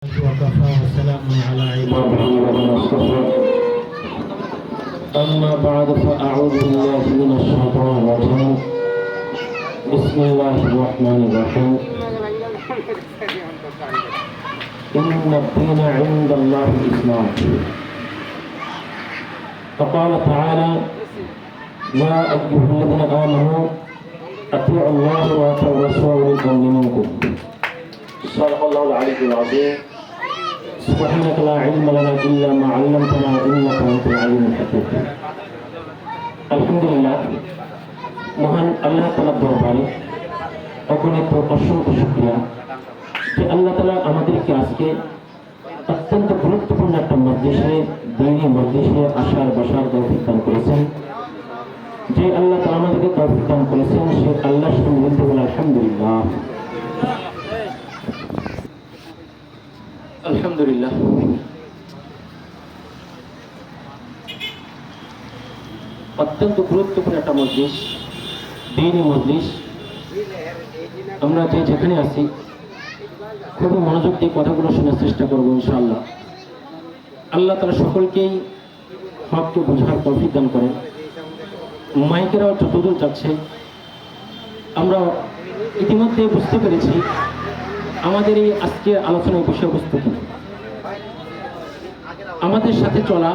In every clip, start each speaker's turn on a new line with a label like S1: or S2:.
S1: وكفى وسلام على عباده الذين اصطفى أما بعد فأعوذ بالله من الشيطان الرجيم بسم الله الرحمن الرحيم إن الدين عند الله الإسلام فقال تعالى يا أيها الذين آمنوا أطيعوا الله وأطيعوا الرسول أولي منكم صدق الله العلي العظيم سبحانك لا علم لنا إلا ما علمتنا إنك أنت العليم الحكيم আলহামদুলিল্লাহ মহান আল্লাহ তাআলার দরবারে অগণিত অসংখ্য শুকরিয়া যে আল্লাহ তাআলা আমাদেরকে আজকে অত্যন্ত গুরুত্বপূর্ণ একটা মজলিসে দ্বীনি মজলিসে আসার বসার তৌফিক দান করেছেন। যে আল্লাহ তাআলা আমাদেরকে তৌফিক দান করেছেন সে আল্লাহর সামনে বলতে বলে আলহামদুলিল্লাহ আলহামদুলিল্লাহ। অত্যন্ত গুরুত্বপূর্ণ একটা মজলিস, দ্বীনি মজলিস। আমরা যেখানে আছি খুবই মনোযোগ দিয়ে কথাগুলো শোনার চেষ্টা করবো ইনশাআল্লাহ। আল্লাহ তাআলা সকলকেই হককে বোঝার তৌফিক দান করেন। মাইকেরাও যতদূর যাচ্ছে আমরা ইতিমধ্যে বুঝতে পেরেছি আমাদের এই আজকের আলোচনার বিষয়বস্তু কি। আমাদের সাথে চলা,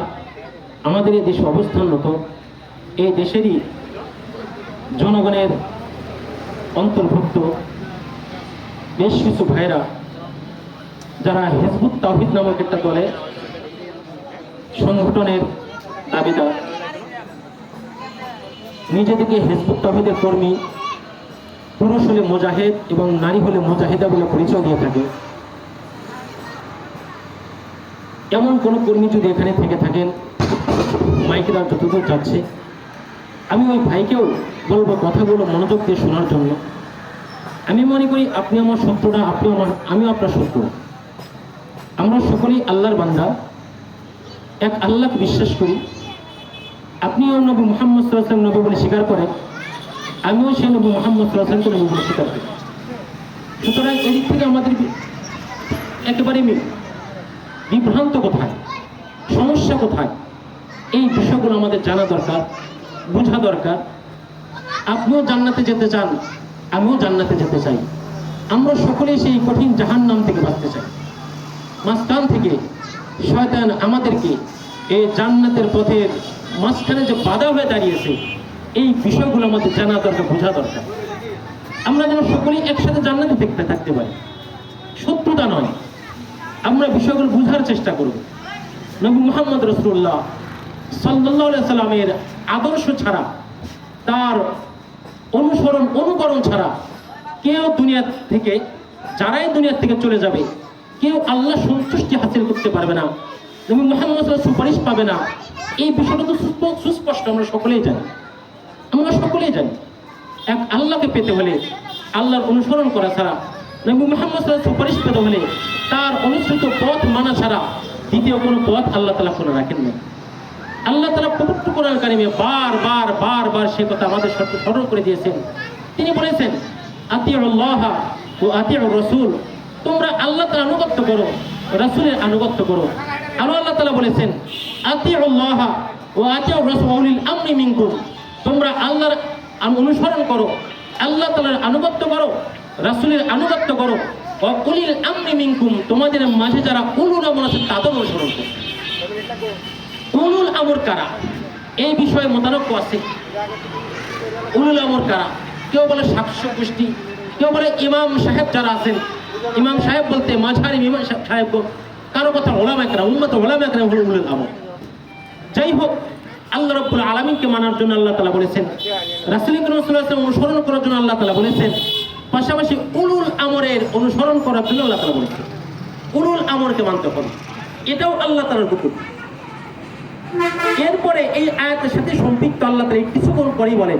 S1: আমাদের এই দেশে অবস্থানরত এই দেশেরই জনগণের অন্তর্ভুক্ত বেশ কিছু ভাইরা যারা হিজবুত তাওহীদ নামক একটা দলের সংগঠনের দাবিদার, নিজেদেরকে হিজবুত তাওহীদের কর্মী, পুরুষ হলে মুজাহিদ এবং নারী হলে মুজাহিদা বলে পরিচয় দিয়ে থাকে। এমন কোনো কর্মী যদি এখানে থেকে থাকেন, মাইকেরা যতদূর যাচ্ছে, আমি ওই ভাইকেও বলবো কথাগুলো মনোযোগ দিয়ে শোনার জন্য। আমি মনে করি আপনি আমার শত্রু না, আমিও আপনার শত্রু। আমরা সকলেই আল্লাহর বান্দা, এক আল্লাহকে বিশ্বাস করি। আপনিও নবী মুহাম্মদ সাল্লাল্লাহু আলাইহি ওয়াসাল্লাম নবী বলে স্বীকার করেন, আমিও সেই নবী মুহাম্মদ সাল্লাল্লাহু আলাইহি ওয়াসাল্লামকে নবী বলে স্বীকার করি। সুতরাং এদিক থেকে আমাদের একেবারে বিভ্রান্ত কোথায়, সমস্যা কোথায়, এই বিষয়গুলো আমাদের জানা দরকার, বোঝা দরকার। আপনিও জান্নাতে যেতে চান, আমিও জান্নাতে যেতে চাই। আমরা সকলেই সেই কঠিন জাহান্নাম থেকে বাঁচতে চাই। মাঝখান থেকে শয়তান আমাদেরকে এই জান্নাতের পথের মাঝখানে যে বাধা হয়ে দাঁড়িয়েছে, এই বিষয়গুলো আমাদের জানা দরকার, বোঝা দরকার। আমরা যেন সকলেই একসাথে জান্নাতে থাকতে পারি, শত্রুতা নয়। আমরা বিষয়গুলো বোঝার চেষ্টা করব। নবী মুহাম্মদ রাসূলুল্লাহ সাল্লাল্লাহু আলাইহি সাল্লামের আদর্শ ছাড়া, তার অনুকরণ ছাড়া কেউ যারাই দুনিয়া থেকে চলে যাবে, কেউ আল্লাহ সন্তুষ্টি হাসিল করতে পারবে না, নবী মুহাম্মদ সাল্লাল্লাহু আলাইহি সুপারিশ পাবে না। এই বিষয়টা তো সুস্পষ্ট, আমরা সকলেই জানি। এক আল্লাহকে পেতে হলে আল্লাহর অনুসরণ করা ছাড়া, নবী মুহাম্মদ সাল্লাল্লাহু আলাইহি সুপারিশ পেতে হলে তার অনুসৃত পথ মানা ছাড়া দ্বিতীয় কোনো পথ আল্লাহ তাআলা খুলে রাখেন না। আল্লাহ তাআলা পবিত্র কোরআন কারিমে বারবার সে কথা আমাদের সাথে স্মরণ করে দিয়েছেন। তিনি বলেছেন আতিউল্লাহ ওয়া আতিউর রাসূল, তোমরা আল্লাহ তাআলার আনুগত্য করো, রাসূলের আনুগত্য করো। আর আল্লাহ তাআলা বলেছেন আতিউল্লাহ ওয়া আতিউর রাসূল উলিল আমরি মিনকুম, তোমরা আল্লাহর অনুসরণ করো, আল্লাহ তাআলার আনুগত্য করো, রাসূলের আনুগত্য করো। ওয়া উলিল আমরি মিনকুম, তোমাদের মাঝে যারা উলুল আমর আছে তাদের অনুসরণ করো। উলুল আমর কারা, এই বিষয়ে মতানক্য আছে। উলুল আমর কারা? কেউ বলে শাসক গোষ্ঠী, কেউ বলে ইমাম সাহেব যারা আছেন। ইমাম সাহেব বলতে মাঝারি ইমাম সাহেব, কারো কথা ওলামা কেরাম, উম্মত ওলামা কেরাম হলো উলুল আমর। যাই হোক, আল্লাহ রাব্বুল আলামিনকে মানার জন্য আল্লাহ তাআলা বলেছেন, রাসূল করিম সাল্লাল্লাহু আলাইহি ওয়াসাল্লাম অনুসরণ করার জন্য আল্লাহ তাআলা বলেছেন, পাশাপাশি উলুল আমরের অনুসরণ করার জন্য আল্লাহ তাআলা বলেছেন। উলুল আমরকে মানতে হবে, এটাও আল্লাহ তাআলার হুকুম। এরপরে এই আয়াতের সাথে সম্পৃক্ত আল্লাহ তাআলা কিছুক্ষণ পরেই বলেন,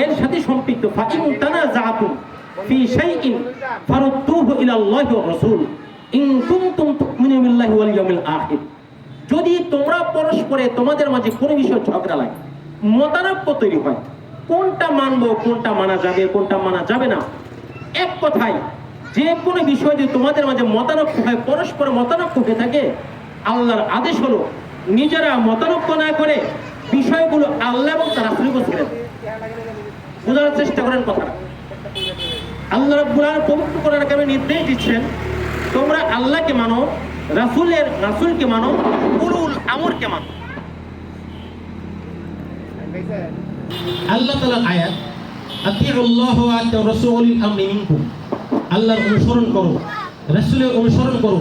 S1: এর সাথে সম্পৃক্ত ফাইন তানাযাতুম ফি শাইইন ফারুদ্দুহু ইলাল্লাহি ওয়া রাসূল ইন কুনতুম তুমিনুনা বিল্লাহি ওয়াল ইয়াউমিল আখির। যদি তোমরা পরস্পরে তোমাদের মাঝে কোনো বিষয় ঝগড়া লাগে, মতানক্য তৈরি হয়, কোনটা মানবো, কোনটা মানা যাবে, কোনটা মানা যাবে না, এক কথায় যে কোনো বিষয় যে তোমাদের মাঝে মতানৈক্য হয়, পরস্পর মতানৈক্য হয়ে থাকে, আল্লাহর আদেশ হলো নিজেরা মতানৈক্য না করে বিষয়গুলো আল্লাহ এবং তার রাসূলকে ছেড়ে দাও। বোঝার চেষ্টা করেন কথাটা। আল্লাহ রাব্বুল আলামিন পবিত্র কোরআনে কারিমে নির্দেশ দিচ্ছেন, তোমরা আল্লাহকে মানো, রাসূলকে মানো, উলুল আমরকে মানো। আল্লাহ তাআলার আয়াত, আতিউল্লাহ ওয়া আতিউর রাসূলিল আমরি মিনকুম, আল্লাহর অনুসরণ করো, রাসূলের অনুসরণ করো,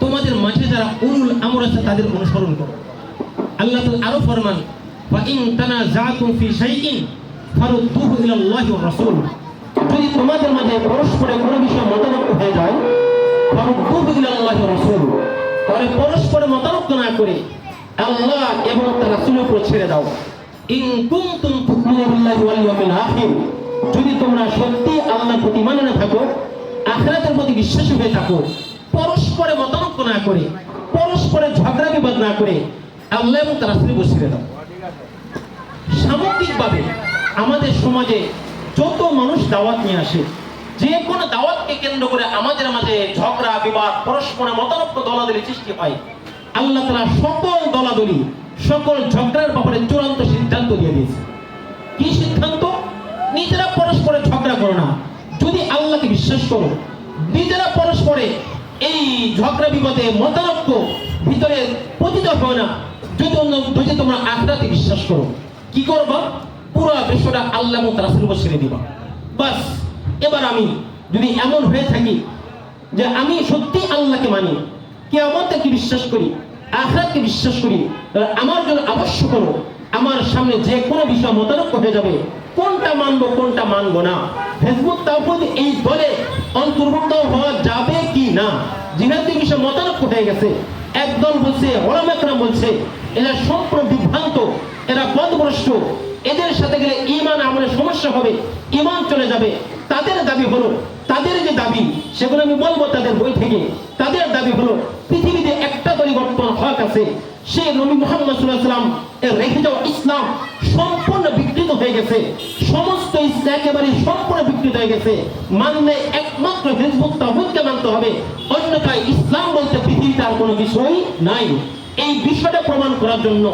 S1: তোমাদের মাঝে যারা উলুল আমর আছে তাদের অনুসরণ করো। আল্লাহ তাআলা আরো ফরমান, ওয়া ইন তানাযাতুম ফি শাইইন ফারুদ্দুহু ইলাল্লাহি ওয়া রাসূল, যদি তোমাদের মাঝে পরস্পরের কোনো বিষয়ে মতানৈক্য হয়ে যায়, ফারুদ্দুহু ইলাল্লাহি ওয়া রাসূল, তাহলে পরস্পরের মতানৈক্য না করে আল্লাহ এবং তার রাসূলের উপর ছেড়ে দাও। ইন কুনতুম তু'মিনুনা বিল্লাহি ওয়াল ইয়াউমিল আখির, যদি তোমরা সত্যি আল্লাহর প্রতি ঈমানে থাকো, আখিরাতের প্রতি বিশ্বাসী হয়ে থাকো, পরস্পরে মতানৈক্য না করে, পরস্পরে ঝগড়া বিবাদ না করে আল্লাহ এবং তার রাসূলের উপর ছেড়ে দাও। সামগ্রিকভাবে আমাদের সমাজে যত মানুষ দাওয়াত নিয়ে আসে, যে কোনো দাওয়াতকে কেন্দ্র করে আমাদের মাঝে ঝগড়া বিবাদ, পরস্পরে মতানৈক্য, দলাদলি সৃষ্টি হয়। আল্লাহ তাআলা সকল দলাদলি, সকল ঝগড়ার ব্যাপারে চূড়ান্ত সিদ্ধান্ত দিয়ে দিয়েছে। কি সিদ্ধান্ত? নিজেরা পরস্পরে ঝগড়া করো না, যদি আল্লাহকে বিশ্বাস করো, নিজেরা পরস্পরে এই ঝগড়া বিবাদে মতানৈক্য ভিতরে পতিত হয় না, যদি তোমরা আখিরাতে বিশ্বাস করো, কি করবা? পুরো বিষয়টা আল্লাহ এবং তার রাসূলের উপর ছেড়ে দিবা। বাস, এবার আমি যদি এমন হয়ে থাকি যে আমি সত্যি আল্লাহকে মানি, কিয়ামতকে বিশ্বাস করি, আখিরাতকে বিশ্বাস করি, আমার জন্য আবশ্যক হলো আমার সামনে যে কোনো বিষয় মতানৈক্য হয়ে যাবে, কোনটা মানবো কোনটা মানবো না, হিজবুত তাওহীদ এই দলে অন্তর্ভুক্ত হওয়া যাবে কি না, জিহাদের বিষয়ে মতানৈক্য হয়ে গেছে, একদল বলছে, ওলামা কেরাম বলছে এরা সম্পূর্ণ বিভ্রান্ত, এরা পথভ্রষ্ট, এদের সাথে গেলে ঈমান আমলের সমস্যা হবে, ঈমান চলে যাবে। তাদের দাবি হলো, তাদের যে দাবি সেগুলো আমি বলবো তাদের বই থেকে, তাদের দাবি হলো পৃথিবীতে একটা পরিবর্তন হক আছে, সেই নবী মুহাম্মদ সাল্লাল্লাহু আলাইহি ওয়াসাল্লাম এর রেখে যাওয়া ইসলাম সম্পূর্ণ বিকৃত হয়ে গেছে, সমস্ত ইসলাম একেবারে সম্পূর্ণ বিকৃত হয়ে গেছে, মানলে একমাত্র হিজবুত তাওহীদকে মানতে হবে, অন্যথায় ইসলাম বলতে পৃথিবীতে আর কোনো বিষয় নাই। এই বিষয়টা প্রমাণ করার জন্য,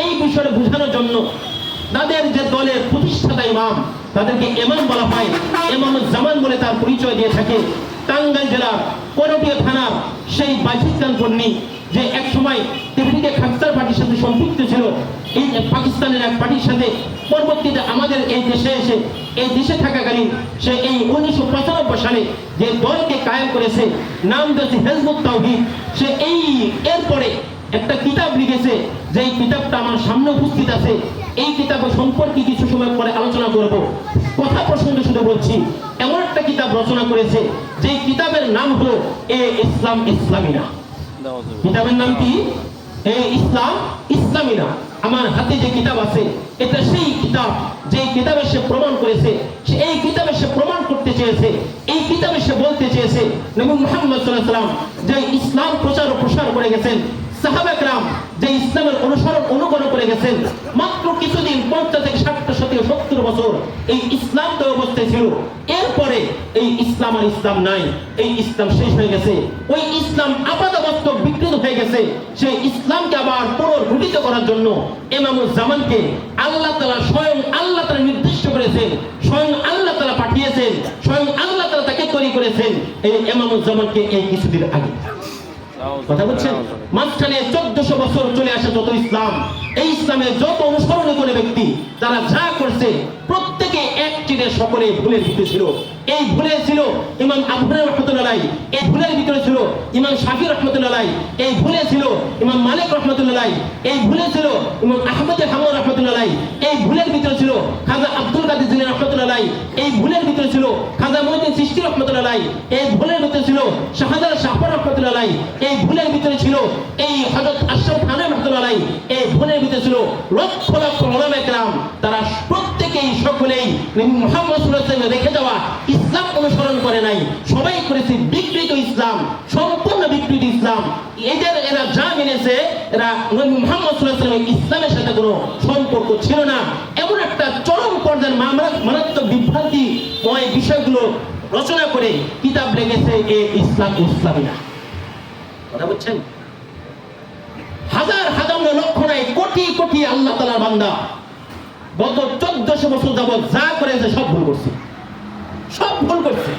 S1: এই বিষয়টা বোঝানোর জন্য তাদের যে দলের প্রতিষ্ঠাতা ইমাম, তাদেরকে ইমাম বলা হয়, ইমামুজ্জামান বলে তার পরিচয় দিয়ে থাকে, টাঙ্গাইল জেলার করটিয়া থানার সেই বাজিদ খান পন্নী, যে এক সময় তেহরিকে খাকসার পার্টির সাথে সম্পৃক্ত ছিল, এই পাকিস্তানের এক পার্টির সাথে, পরবর্তীতে আমাদের এই দেশে এসে, এই দেশে থাকাকালীন সে এই 1995 সালে যে দলকে কায়েম করেছে, নাম দিয়েছে হিজবুত তাওহীদ, সে এরপরে একটা কিতাব লিখেছে, যে কিতাবটা আমার সামনে উপস্থিত আছে। এই কিতাব সম্পর্কে কিছু সময় পরে আলোচনা করব, কথা প্রসঙ্গে শুধু বলছি, এমন একটা কিতাব রচনা করেছে যে কিতাবের নাম হলো এ ইসলাম ইসলামী না। কিতাবের নাম কি? এ ইসলাম ইসলামী না। আমার হাতে যে কিতাব আছে এটা সেই কিতাব, যে কিতাবে সে প্রমাণ করেছে, সে এই কিতাবে সে প্রমাণ করতে চেয়েছে, এই কিতাবে সে বলতে চেয়েছে নবী মুহাম্মদ সাল্লাল্লাহু আলাইহি ওয়াসাল্লাম যে ইসলাম প্রচার ও প্রসার করে গেছেন, সাহাবা কেরাম যে ইসলামের অনুকরণ করে গেছেন, মাত্র কিছুদিন 50 থেকে 60 বছর এই ইসলাম তো অবস্থায় ছিল, এরপরে এই ইসলাম আর ইসলাম নাই, এই ইসলাম শেষ হয়ে গেছে, ওই ইসলাম আপাতবাস্তব বিকৃত হয়ে গেছে। সেই ইসলামকে আবার পুনর্গঠিত করার জন্য ইমামুজ্জামানকে আল্লাহ তাআলা স্বয়ং আল্লাহ তাআলা নির্দিষ্ট করেছেন, স্বয়ং আল্লাহ তাআলা পাঠিয়েছেন, স্বয়ং আল্লাহ তাআলা তাকে তৈরি করেছেন এই ইমামুজ্জামানকে এই কিছুদিন আগে। কথা বলছেন, মাঝখানে 1400 বছর চলে আসে যত ইসলাম, এই ইসলামের যত অনুসরণ করে ব্যক্তি তারা যা করছে প্রত্যেকে এক চিরে সকলে ভুলের ভিতরে ছিল। এই ভুলে ছিল ইমাম আবু হানিফা রাহমাতুল্লাহ আলাইহি, এই ভুলের ভিতরে ছিল ইমাম শাফি রাহমাতুল্লাহ আলাইহি, এই ভুলে ছিল ইমাম মালিক রাহমাতুল্লাহ আলাইহি, এই ভুলে ছিল ইমাম আহমদ হাম্বলি রাহমাতুল্লাহ আলাইহি, এই ভুলের ভিতরে ছিল খাজা আব্দুল কাদের জিলানী রাহমাতুল্লাহ আলাইহি, এই ভুলের ভিতরে ছিল খাজা মুঈনুদ্দিন চিশতি রাহমাতুল্লাহ আলাইহি, এই ভুলের ভিতরে ছিল শাহজালাল শাহপর রাহমাতুল্লাহ আলাইহি, এই ভুলের ভিতরে ছিল এই হযরত আশরাফ থানভী রাহমাতুল্লাহ আলাইহি, এই ভুলের ভিতরে ছিল লক্ষ লক্ষ উলামায়ে কেরাম, তারা প্রত্যেকেই সকলেই নবী মুহাম্মদ সাল্লাল্লাহু আলাইহি ওয়াসাল্লাম রেখে যাওয়া ইসলাম অনুসরণ করে নাই, সবাই করেছে বিকৃত ইসলাম, সম্পূর্ণ বিকৃত ইসলাম। এরা যা মেনেছে, এরা নবী মুহাম্মদ সাল্লাল্লাহু আলাইহি ওয়াসাল্লামের ইসলামের সাথে কোনো সম্পর্ক ছিল না। এমন একটা চরম পর্যায়ের মারাত্মক বিভ্রান্তিময় বিষয়গুলো রচনা করে কিতাব লেগেছে এ ইসলাম ইসলামী না। কথা বুঝছেন? হাজার হাজার লক্ষ নাই, কোটি কোটি আল্লাহ তাআলার বান্দা গত 1400 বছর যাবৎ যা করেছে সব ভুল করছে, সব ভুল করছে।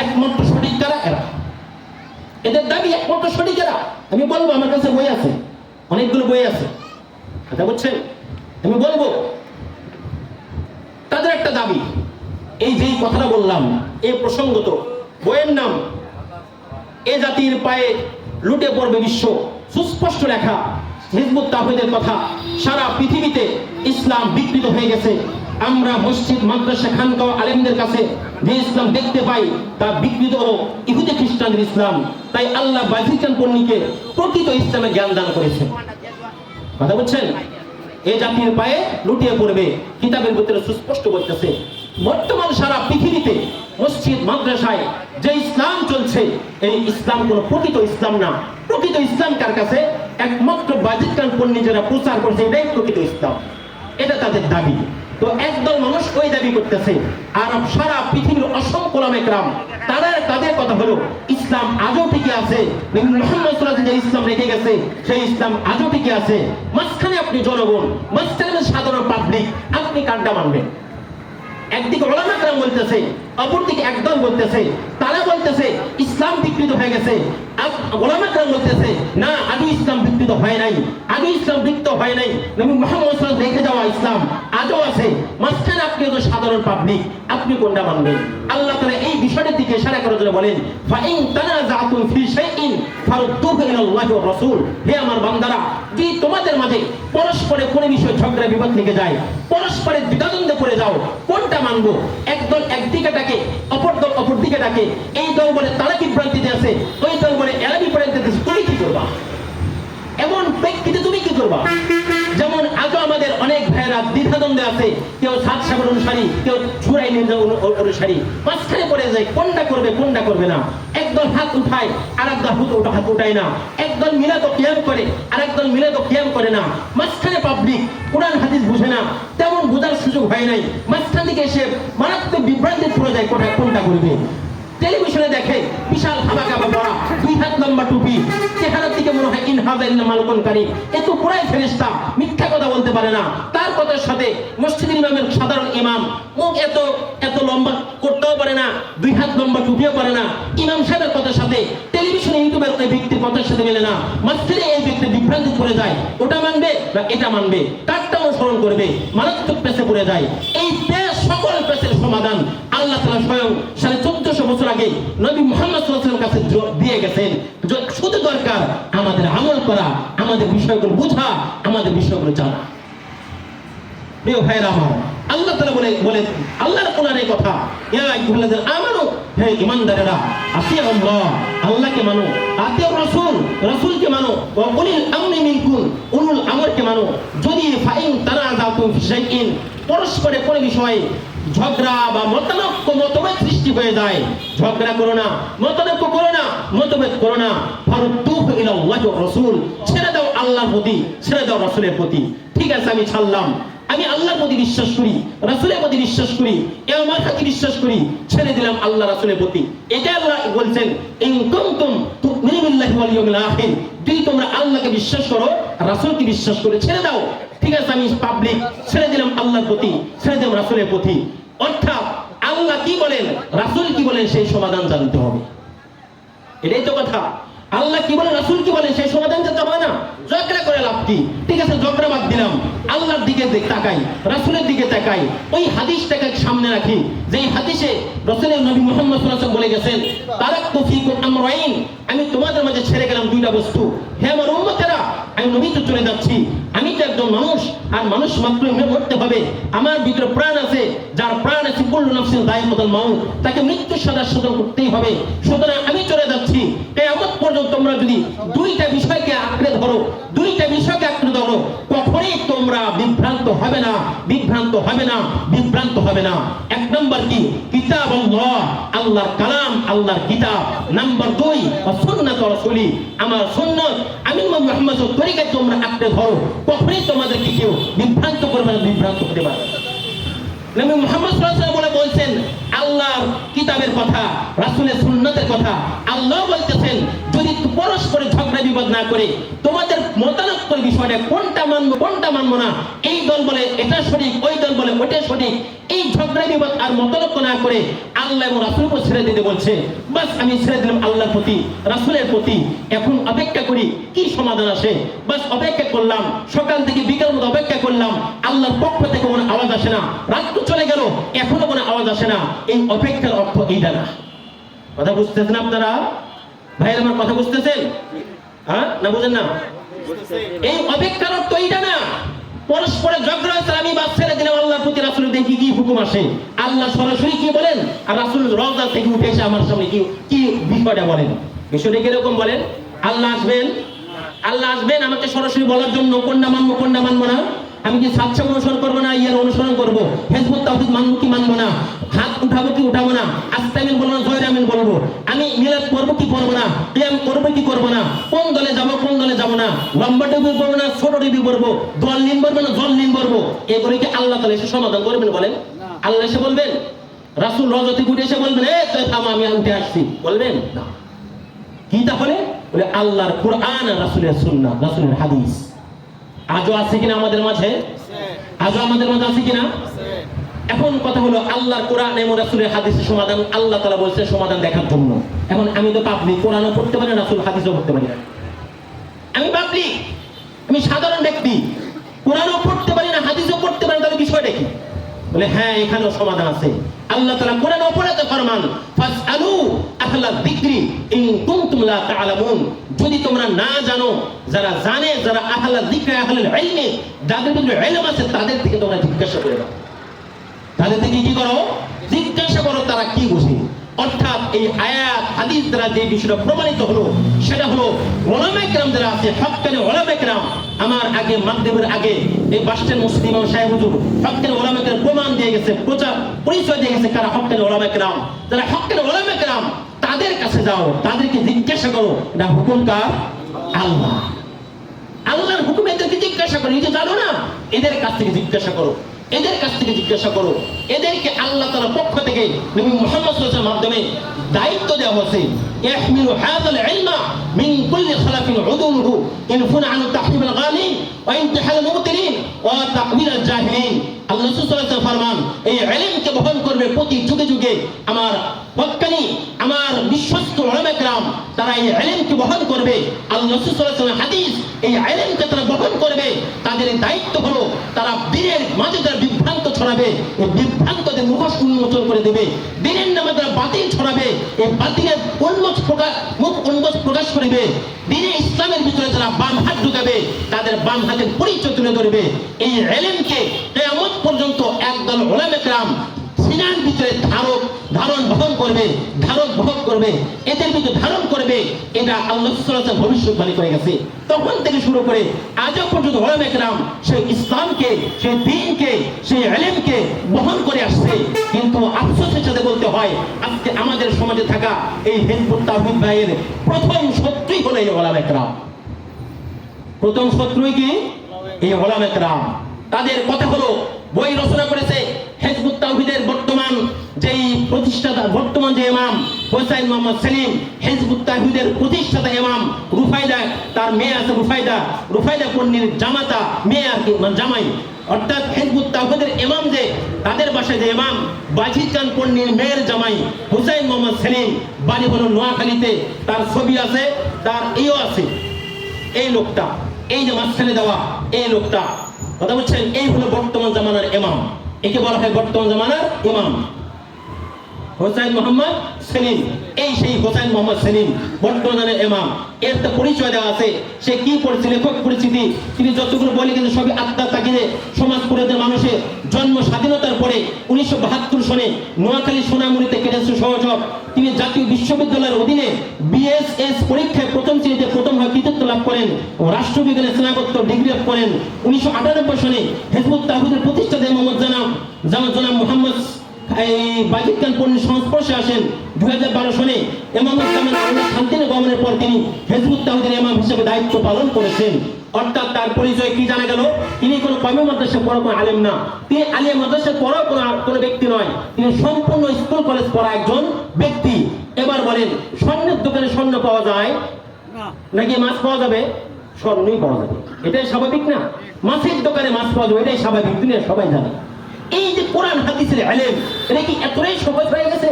S1: একমাত্র সঠিক যারা এরা, এদের দাবি একমাত্র সঠিক এরা। আমি বলবো, আমার কাছে বই আছে, অনেকগুলো বই আছে। কথা বুঝছেন? আমি বলবো তাদের একটা দাবি, এই যেই কথাটা বললাম এই প্রসঙ্গত বইয়ের নাম এ জাতির পায়ে লুটে পড়বে বিশ্ব, সুস্পষ্ট লেখা হিজবুত তাওহীদের কথা। সারা পৃথিবীতে ইসলাম বিকৃত হয়ে গেছে। আমরা মসজিদ, মাদ্রাসা, খানকাহ, আলেমদের কাছে যে ইসলাম দেখতে পাই তা বিকৃত ইহুদি খ্রিস্টানদের ইসলাম। তাই আল্লাহ বাজিকান পন্নীকে প্রকৃত ইসলামের জ্ঞান দান করেছেন। কথা বুঝছেন? এই জাতির পায়ে লুটিয়ে পড়বে, কিতাবের ভিতরে সুস্পষ্ট বলতেছে। বর্তমান সারা পৃথিবীতে মসজিদ, মাদ্রাসায় যে ইসলাম চলছে এই ইসলাম কোন প্রকৃত ইসলাম না। প্রকৃত ইসলাম কার কাছে? একমাত্র বাজিকান পন্নী যারা প্রচার করছে এটাই প্রকৃত ইসলাম, এটা তাদের দাবি। তো একদল মানুষ ওই দাবি করতেছে, আর সারা পৃথিবীর অসংখ্য ওলামা কেরাম তাদের কথা হলো ইসলাম আজও টিকে আছে। নবী মুহাম্মদ সাল্লাল্লাহু আলাইহি ওয়াসাল্লাম যে ইসলাম রেখে গেছে সেই ইসলাম আজও টিকে আছে। মাঝখানে আপনি জনগণ, মাঝখানে সাধারণ পাবলিক, আপনি কারটা মানবেন? একদিকে ওলামা কেরাম বলতেছে, অপরদিকে একদল বলতেছে, তারা বলতেছে ইসলাম বিকৃত হয়ে গেছে। ওলামা কেরাম বলতেছে না, আজও ইসলাম বিকৃত হয় নাই, আজও ইসলাম বিকৃত হয় নাই। নবী মুহাম্মদ সাল্লাল্লাহু আলাইহি ওয়াসাল্লাম রেখে যাওয়া ইসলাম আজও আছে। মাঝখানে আপনি তো সাধারণ পাবলিক, আপনি কোনটা মানবেন? আল্লাহ তাআলা এই বিষয়টির দিকে ইশারা করে বলেন, ফাইন তানাযাতুম ফি শাইইন ফারুদ্দুহু ইলাল্লাহি ওয়া রাসূল। হে আমার বান্দারা, যদি তোমাদের মাঝে পরস্পরে কোনো বিষয় ঝগড়া বিবাদ লেগে যায়, পরস্পরের দ্বিধাদ্বন্দ্বে পড়ে যাও, কোনটা মানবো? একদল একদিকে ডাকে, অপর দল অপর দিকে ডাকে। এই দল বলে তারা বিভ্রান্তিতে আছে, ওই দল বলে এরা বিভ্রান্তিতে আছে। তুমি কি করবা? এমন প্রেক্ষিতে তুমি কি করবা? যেমন আজও আমাদের অনেক ভাইয়েরা দ্বিধাদ্বন্দ্বে আছে, কেউ সাত সাগর অনুসারী, কেউ চূড়াই অনুসারী, মাঝখানে পড়ে যায় কোনটা করবে কোনটা করবে না। একদল হাত উঠায় আর একদল হাত উঠায় না। একদল মিলাদ ও কিয়াম করে আর একদল মিলাদ ও কিয়াম করে না। মাঝখানে পাবলিক কোরআন হাদিস বুঝে না, তেমন বোঝার সুযোগ হয় নাই। মাঝখান থেকে এসে মারাত্মক বিভ্রান্তি পড়ে যায় কোনটা করবে। টেলিভিশনে দেখে বিশাল হাবাকাবা পরা, 2 হাত লম্বা টুপি, চেহারার দিকে মনে হয় ইনহাজা ইল্লা মালকুন কারীম, এ তো পুরাই ফেরেশতা, মিথ্যা কথা বলতে পারে না। তার কথার সাথে মসজিদের ইমামের সাধারণ ইমাম মুখ এত লম্বা করতেও পারে না, 2 হাত লম্বা টুপিও পারে না। ইমাম সাহেবের কথার সাথে টেলিভিশনে ইউটিউবের ওই ব্যক্তির কথার সাথে মেলে না। মাঝখানে এই ব্যক্তি বিভ্রান্তি পড়ে যায়, ওটা মানবে না এটা মানবে, কারটা অনুসরণ করবে, মারাত্মক পেছে পড়ে যায়। এই সকল পেছের সমাধান আল্লাহ তাআলা স্বয়ং 1450 বছর আগে নবী মুহাম্মদ সাল্লাল্লাহু আলাইহি ওয়াসাল্লামের কাছে দিয়ে গেছেন। শুধু দরকার আমাদের আমল করা, আমাদের বিষয়গুলো বোঝা, আমাদের বিষয়গুলো জানা। প্রিয় ভাইরা আমার, আল্লাহ তাআলা বলেন আল্লাহর কোরআনের কথা, ইয়া আইয়ুহাল্লাযীনা আমানু, হে ঈমানদারেরা, আতিউল্লাহ, আল্লাহকে মানো, আতিউর রাসূল, রাসূলকে মানো, ওয়া উলিল আমরি মিনকুম, উলুল আমরকে মানো। যদি ফাইন তানাযাতুম ফি শাইইন, পরস্পরে কোন বিষয়ে ঝগড়া বা মতভেদ সৃষ্টি হয়ে যায়, ঝগড়া করো না, মতনৈক্য করো না, মতভেদ করো না। ফারুদ্দুহু ইলাল্লাহি ওয়া রাসূল, ছেড়ে দাও আল্লাহর প্রতি, ছেড়ে দাও রাসূলের প্রতি। ঠিক আছে, আমি ছাড়লাম, আমি আল্লাহর প্রতি বিশ্বাস করি, রাসূলের প্রতি বিশ্বাস করি, এ আমার প্রতি বিশ্বাস করি, ছেড়ে দিলাম আল্লাহ রাসূলের প্রতি। এটা আল্লাহ বলছেন, ইন কুনতুম তুমিনু বিল্লাহি ওয়াল ইয়াউমিল আখির, যদি তোমরা আল্লাহকে বিশ্বাস করো, রাসূলকে বিশ্বাস করে ছেড়ে দাও। ঠিক আছে, আমি পাবলিক ছেড়ে দিলাম আল্লাহর প্রতি, ছেড়ে দিলাম রাসূলের প্রতি। অর্থাৎ আল্লাহ কি বলেন, রাসূল কি বলেন, সেই সমাধান জানতে হবে। এটাই তো কথা। আল্লাহ কি বলেন, রাসূল কি বলেন, সেই সমাধান জানতে হবে না। ঝগড়া করে লাভ কি? ঠিক আছে, ঝগড়া বাদ দিলাম, আল্লাহর দিকে তাকাই, রাসূলের দিকে তাকাই, ওই হাদিসটাকে সামনে রাখি, যেই হাদিসে রাসূলের নবী মুহাম্মদ সাল্লাল্লাহু আলাইহি ওয়াসাল্লাম বলে গেছেন, তারাকতু ফীকুম আমরাইন, আমি তোমাদের মাঝে ছেড়ে গেলাম 2টা বস্তু। হে আমার উম্মতেরা, আমি নবী তো চলে যাচ্ছি, আমি তো একজন মানুষ, আর মানুষ মাত্রই মরতে হবে। আমার ভিতরে প্রাণ আছে, যার প্রাণ আছে, কুল্লু নাফসিন যায়কাতুল মাউত, তাকে মৃত্যুর সাথে করতেই হবে। সুতরাং আমি চলে যাচ্ছি। কিয়ামত পর্যন্ত তোমরা যদি 2টা বিষয়কে আঁকড়ে ধরো, 2টা বিষয়কে আঁকড়ে ধরো, কখনোই তোমরা বিভ্রান্ত হবে না, বিভ্রান্ত হবে না, বিভ্রান্ত হবে না। 1 নম্বর কি? কিতাবুল্লাহ, আল্লাহর কালাম, আল্লাহর কিতাব। নাম্বার 2 সুন্নাত রাসূলি, আমার সুন্নাত, আমি মুহাম্মদের তরিকা তোমরা আঁকড়ে ধরো, কখনোই তোমাদেরকে কেউ বিভ্রান্ত করবে না, বিভ্রান্ত হতে পারবে না। নবী মুহাম্মদ সাল্লাল্লাহু আলাইহি ওয়াসাল্লাম বলছেন, আল্লাহর কিতাবের কথা, রাসূলের সুন্নাতের কথা। আল্লাহ বলতেছেন যদি পরস্পরে ঝগড়া বিবাদ না করে তোমাদের মতানৈক্যের বিষয়টা কোনটা মানবো কোনটা মানবো না, এই দল বলে এটা সঠিক, ওই দল বলে ওটা সঠিক, এই ঝগড়া বিবাদ আর মতানৈক্য না করে আল্লাহ এবং রাসূলের উপর ছেড়ে দিতে বলছে। বাস আমি ছেড়ে দিলাম আল্লাহর প্রতি, রাসূলের প্রতি। এখন অপেক্ষা করি কি সমাধান আসে। বাস অপেক্ষা করলাম, সকাল থেকে বিকাল মতো অপেক্ষা করলাম, আল্লাহর পক্ষ থেকে কোনো আওয়াজ আসে না। রাত তো চলে গেল, এখনো কোনো আওয়াজ আসে না। এই অপেক্ষার অর্থ এইটা না। কথা বুঝতেছেন আপনারা ভাই? আমার কথা বুঝতেছেন? হ্যাঁ না বুঝেন না? এই অপেক্ষার অর্থ এইটা না। পরস্পরে ঝগড়া হয়েছে, আমি বাস ছেড়ে দিলাম আল্লাহর প্রতি, রাসূলের দেখি কি হুকুম আসে। আল্লাহ সরাসরি কি বলেন আর রাসূল রওজা থেকে উঠে এসে আমার সামনে কি কি বিষয়টা বলেন। বিষয়টা কিরকম বলেন? আল্লাহ আসবেন, আল্লাহ আসবেন আমাকে সরাসরি বলার জন্য কোনটা মানবো কোনটা মানবো না। আমি কি সাতশো অনুসরণ করবো না ইয়ার অনুসরণ করবো? হিজবুত তাওহীদ মানবো কি মানবো না? হাত উঠাবো কি উঠাবো না? আস্তামিন বলবো না জয়র আমিন বলবো? আমি মিলাদ করবো কি করবো না? কিয়াম করবো কি করবো না? কোন দলে যাবো কোন দলে যাবো না? লম্বা টুপি পরবো না ছোট টুপি পরবো? দল নিন পরবো না জল নিন পরবো? এগুলো কি আল্লাহ তাআলা এসে সমাধান করবেন বলেন? আল্লাহ এসে বলবেন? রাসূল রওজা থেকে উঠে এসে বলবেন এ তুই থাম আমি উঠে আসছি বলবেন না? কি তাহলে? বলে আল্লাহর কুরআন আর রাসূলের সুন্নাহ, রাসূলের হাদিস। আজও আছে কিনা আমাদের মাঝে? আজও আমাদের মাঝে আছে কিনা? এখন কথা হলো আল্লাহর কোরআন এবং রাসূলের হাদিসের সমাধান আল্লাহ তাআলা বলেছে সমাধান দেখার জন্য। এখন আমি তো পাবলিক, কোরআনও পড়তে পারি না, রাসূল হাদিসও পড়তে পারি না। আমি পাবলিক, আমি সাধারণ ব্যক্তি, কোরআনও পড়তে পারি না হাদিসও পড়তে পারি না, তাহলে বিষয়টা কি? বলে হ্যাঁ এখানেও সমাধান আছে। আল্লাহ তাআলা কোরআনে অপরাধে ফরমান ফাসআলু আহলা যিকরি ইন কুনতুম লা তা'লামুন, যদি তোমরা না জানো, যারা জানে, যারা আহলা যিকরি আহলুল ইলমি, যাদের মধ্যে ইলম আছে তাদের থেকে তোমরা জিজ্ঞাসা করে নাও। তাদের থেকে কি করো? জিজ্ঞাসা করো তারা কি বুঝে। অর্থাৎ এই আয়াত হাদিস দ্বারা যে বিষয়টা প্রমাণিত হলো সেটা হলো উলামায়ে কেরাম যারা আছে, হক্কানি উলামায়ে কেরাম, আমার আগে মাগরিবের আগে এই বাসস্ট্যান্ড মুসলিম ইমাম সাহেব হুজুর হক্কানি উলামায়ে কেরাম প্রমাণ দিয়ে গেছে, পরিচয় দিয়ে গেছে কারা হক্কানি উলামায়ে কেরাম। যারা হক্কানি উলামায়ে কেরাম তাদের কাছে যাও, তাদেরকে জিজ্ঞাসা করো না হুকুম কার? আল্লাহ। আল্লাহর হুকুম এদেরকে জিজ্ঞাসা করো, এই যে জানো না এদের কাছ থেকে জিজ্ঞাসা করো, এদের কাছ থেকে জিজ্ঞাসা করো। এদেরকে আল্লাহ তাআলার পক্ষ থেকে নবী মুহাম্মদ সাল্লাল্লাহু আলাইহি ওয়াসাল্লামের মাধ্যমে দায়িত্ব দেওয়া হয়েছে ইয়াহমিলু হাযাল ইলমা মিন কুল্লি খালাফিন উদুলুহু ইনফুন আন তাহরিবিল গালি ওয়া ইনতিহাল মুবতিলিন ওয়া তাকবিরাল জাহিলিন। আল্লাহ সাল্লাল্লাহু আলাইহি ওয়াসাল্লাম ফরমান এই ইলমকে বহন করবে প্রতি যুগে যুগে আমার হক্কানি, আমার বিশ্বস্ত উলামায়ে কেরাম, তারা এই ইলমকে বহন করবে। আল্লাহ সাল্লাল্লাহু আলাইহি ওয়াসাল্লাম হাদিস এই ইলমকে তারা বহন করবে। তাদের দায়িত্ব হলো তারা বীরের মাঝে তারা বিভ্রান্ত ছড়াবে, এই বিভ্রান্তদের মুখোশ উন্মোচন করে দেবে। দিনের নামে তারা বাতিল ছড়াবে, এই বাতিলের মুখ উন্মোচ প্রকাশ করবে। দিনে ইসলামের ভিতরে যারা বাম হাত ঢুকাবে তাদের বাম হাতের পরিচয় তুলে ধরবে। এই ইলমকে কিয়ামত পর্যন্ত একদল উলামায়ে কেরাম সিনার ভিতরে ধারণ বহন করবে, ধারণ বহন করবে, এদের ভিতরে ধারণ করবে। এটা আল্লাহ সাল্লাল্লাহু আলাইহি ওয়াসাল্লাম ভবিষ্যৎবাণী করে গেছে। তখন থেকে শুরু করে আজও পর্যন্ত উলামায়ে কেরাম সেই ইসলামকে, সেই দ্বীনকে, সেই ইলমকে বহন করে আসছে। কিন্তু আফসোসের সাথে বলতে হয় আজকে আমাদের সমাজে থাকা এই হিজবুত তাওহীদ ভাইয়ের প্রথম শত্রুই হলো এই উলামায়ে কেরাম। প্রথম শত্রুই কি? এই উলামায়ে কেরাম। তাদের কথা হলো বই রচনা করেছে হিজবুত তাওহীদের বর্তমান যেই প্রতিষ্ঠাতা, বর্তমান যে ইমাম হোসাইন মোহাম্মদ সেলিম, হিজবুত তাওহীদের প্রতিষ্ঠাতা ইমাম রুফায়দা, তার মেয়ে আছে রুফায়দা পন্নীর জামাতা, মেয়ে আর কি মানে জামাই, অর্থাৎ হিজবুত তাওহীদের ইমাম যে তাদের বাসায় যে ইমাম বাজিদ খান পন্নীর মেয়ের জামাই হোসাইন মোহাম্মদ সেলিম, বাড়ি হলো নোয়াখালীতে, তার ছবি আছে, তার ইও আছে। এই লোকটা, এই যে মাঝখানে দেওয়া এই লোকটা, কথা বলছেন, এই হলো বর্তমান জামানার ইমাম। একে বলা হয় বর্তমান জামানার ইমাম হোসাইন মোহাম্মদ সেলিম। এই সেই হোসাইন মোহাম্মদ সেলিম বর্তমানের ইমাম। এর তো পরিচয় দেওয়া আছে, সে কি পড়ছে, লেখক পরিচিতি তিনি যতগুলো বলে কিন্তু সবই আত্মার তাগিদে সমাজপুরের মানুষের জন্ম স্বাধীনতার পরে 1972 সনে নোয়াখালী সোনামুড়িতে কেটেছে সহযোগ। তিনি জাতীয় বিশ্ববিদ্যালয়ের অধীনে বিএসএস পরীক্ষায় প্রথম শ্রেণীতে প্রথম হয় কৃতিত্ব লাভ করেন ও রাষ্ট্রবিজ্ঞানে স্নাতকোত্তর ডিগ্রি লাভ করেন। 1998 সনে হিজবুত তাওহীদের প্রতিষ্ঠাতা মোহাম্মদ জনাব মোহাম্মদ এই বাজিতকান পণ্যের সংস্পর্শে আসেন 2012 সনে ইমাম ইসলামের শান্তিনগর গমনের পর তিনি হিজবুত তাওহীদের ইমাম হিসেবে দায়িত্ব পালন করেছেন। অর্থাৎ তার পরিচয় কি জানা গেল? তিনি কোনো কওমি মাদ্রাসায় পড়া কোনো আলেম না, তিনি আলিয়া মাদ্রাসায় পড়া কোনো ব্যক্তি নয়, তিনি সম্পূর্ণ স্কুল কলেজ পড়া একজন ব্যক্তি। এবার বলেন, স্বর্ণের দোকানে স্বর্ণ পাওয়া যায় নাকি মাছ পাওয়া যাবে? স্বর্ণই পাওয়া যাবে, এটাই স্বাভাবিক না? মাছের দোকানে মাছ পাওয়া যাবে, এটাই স্বাভাবিক, দুনিয়া সবাই জানে। এই যে কোরআন হাদিসের ইলম, এটা কি এতটাই সহজ হয়ে গেছে,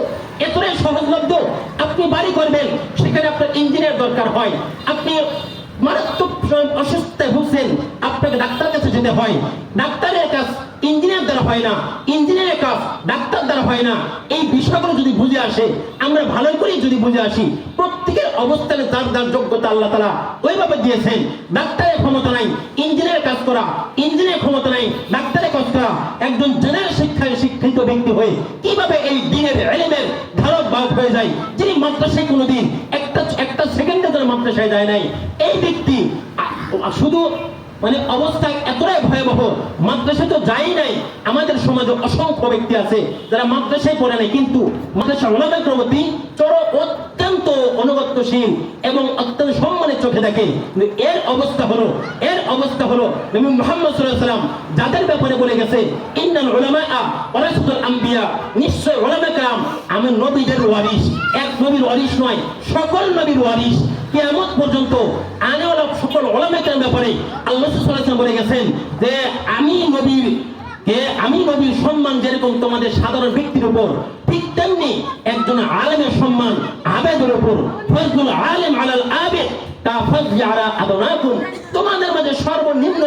S1: এতটাই সহজলভ্য? আপনি বাড়ি করবেন, সেখানে আপনার ইঞ্জিনিয়ার দরকার হয়, আপনি মারাত্মক অসুস্থতায় ভুগছেন, আপনাকে ডাক্তারের কাছে যেতে হয়, ডাক্তারের কাজ ইঞ্জিনিয়ার দ্বারা হয় না, ইঞ্জিনিয়ারের কাজ ডাক্তার দ্বারা হয় না। এই বিষয়গুলো যদি বুঝে আসে, আমরা ভালো করে যদি বুঝে আসি, প্রত্যেকের অবস্থানে যার যার যোগ্যতা আল্লাহ তাআলা ওইভাবে দিয়েছেন। ডাক্তারের ক্ষমতা নাই ইঞ্জিনিয়ার কাজ করা, ইঞ্জিনিয়ার ক্ষমতা নাই ডাক্তারের কাজ করা। একজন জেনারেল শিক্ষায় শিক্ষিত ব্যক্তি হয়ে কিভাবে এই দ্বীনের ইলমের ধারক বাহক হয়ে যায়, যিনি মাদ্রাসায় কোনোদিন একটা সেকেন্ডের জন্য মাদ্রাসায় যায় নাই, এই ব্যক্তি শুধু মানে অবস্থা এতটাই ভয়াবহ, মাদ্রাসায় তো যাই নাই। আমাদের সমাজে অসংখ্য ব্যক্তি আছে যারা মাদ্রাসায় পড়ে নাই, কিন্তু মাদ্রাসা উলামায়ে প্রতি অত্যন্ত অনুগত্যশীল এবং অত্যন্ত সম্মানের চোখে দেখে। এর অবস্থা হলো নবী মুহাম্মদ সাল্লাল্লাহু আলাইহি ওয়াসাল্লাম যাদের ব্যাপারে বলে গেছে, ইন্নাল উলামা ওয়ারাসাতুল আম্বিয়া, নিশ্চয় উলামা کرام আমি নবীদের ওয়ারিস। এক নবীর ওয়ারিস নয়, সকল নবীর ওয়ারিস। কিয়ামত পর্যন্ত আনেওয়ালা সকল উলামা کرام ব্যাপারে আল্লাহ সাল্লাল্লাহু আলাইহি ওয়াসাল্লাম বলে গেছেন যে আমি নবীর সম্মান যেরকম তোমাদের সাধারণ ব্যক্তির উপর, ঠিক তেমনি একজন আলেমের সম্মান আবেদের উপর। ফজলুল আলেম আলাল আবেদ কাফাজলি আলা আদনাকুম, তোমাদের মাঝে সর্বনিম্ন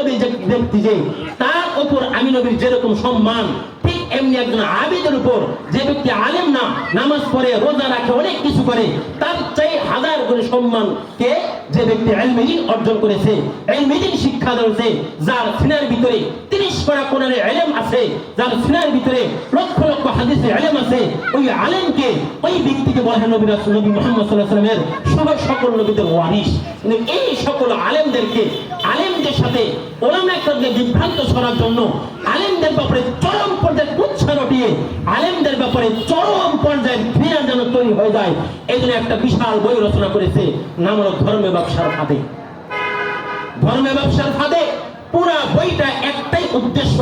S1: ব্যক্তি যে, তার উপর আমি নবীর যেরকম সম্মান, ঠিক এমনি একজন আবেদের উপর, যে ব্যক্তি আলেম না, নামাজ পড়ে, রোজা রাখে, অনেক কিছু করে, তার চাই হাজার গুণে সম্মান কে? যে ব্যক্তি ইলমে দ্বীন অর্জন করেছে, ইলমে দ্বীন শিক্ষা দিয়েছে, যার সিনার ভিতরে 30 পারা কোরআনের ইলম আছে, যার সিনার ভিতরে লক্ষ লক্ষ হাদিসের ইলম আছে, ওই আলেমকে, ওই ব্যক্তিকে বলা হয় নবী রাসূল নবী মুহাম্মদ সাল্লাল্লাহু আলাইহি ওয়াসাল্লামের সকল নবীদের ওয়ারিস। এই সকল আলেমদেরকে, আলেমদের সাথে উলামা کرامকে বিভ্রান্ত করার জন্য, আলেমদের ব্যাপারে চরম পর্যায়ে কুচ্ছা রটিয়ে, আলেমদের ব্যাপারে চরম পর্যায়ে ঘৃণা যেন তৈরি হয়ে যায়, এই জন্য একটা বিশাল বই রচনা করেছে, নাম হলো ধর্মে ব্যবসার ফাঁদে। ধর্মে ব্যবসার ফাঁদে পুরা বইটা একটাই উদ্দেশ্য,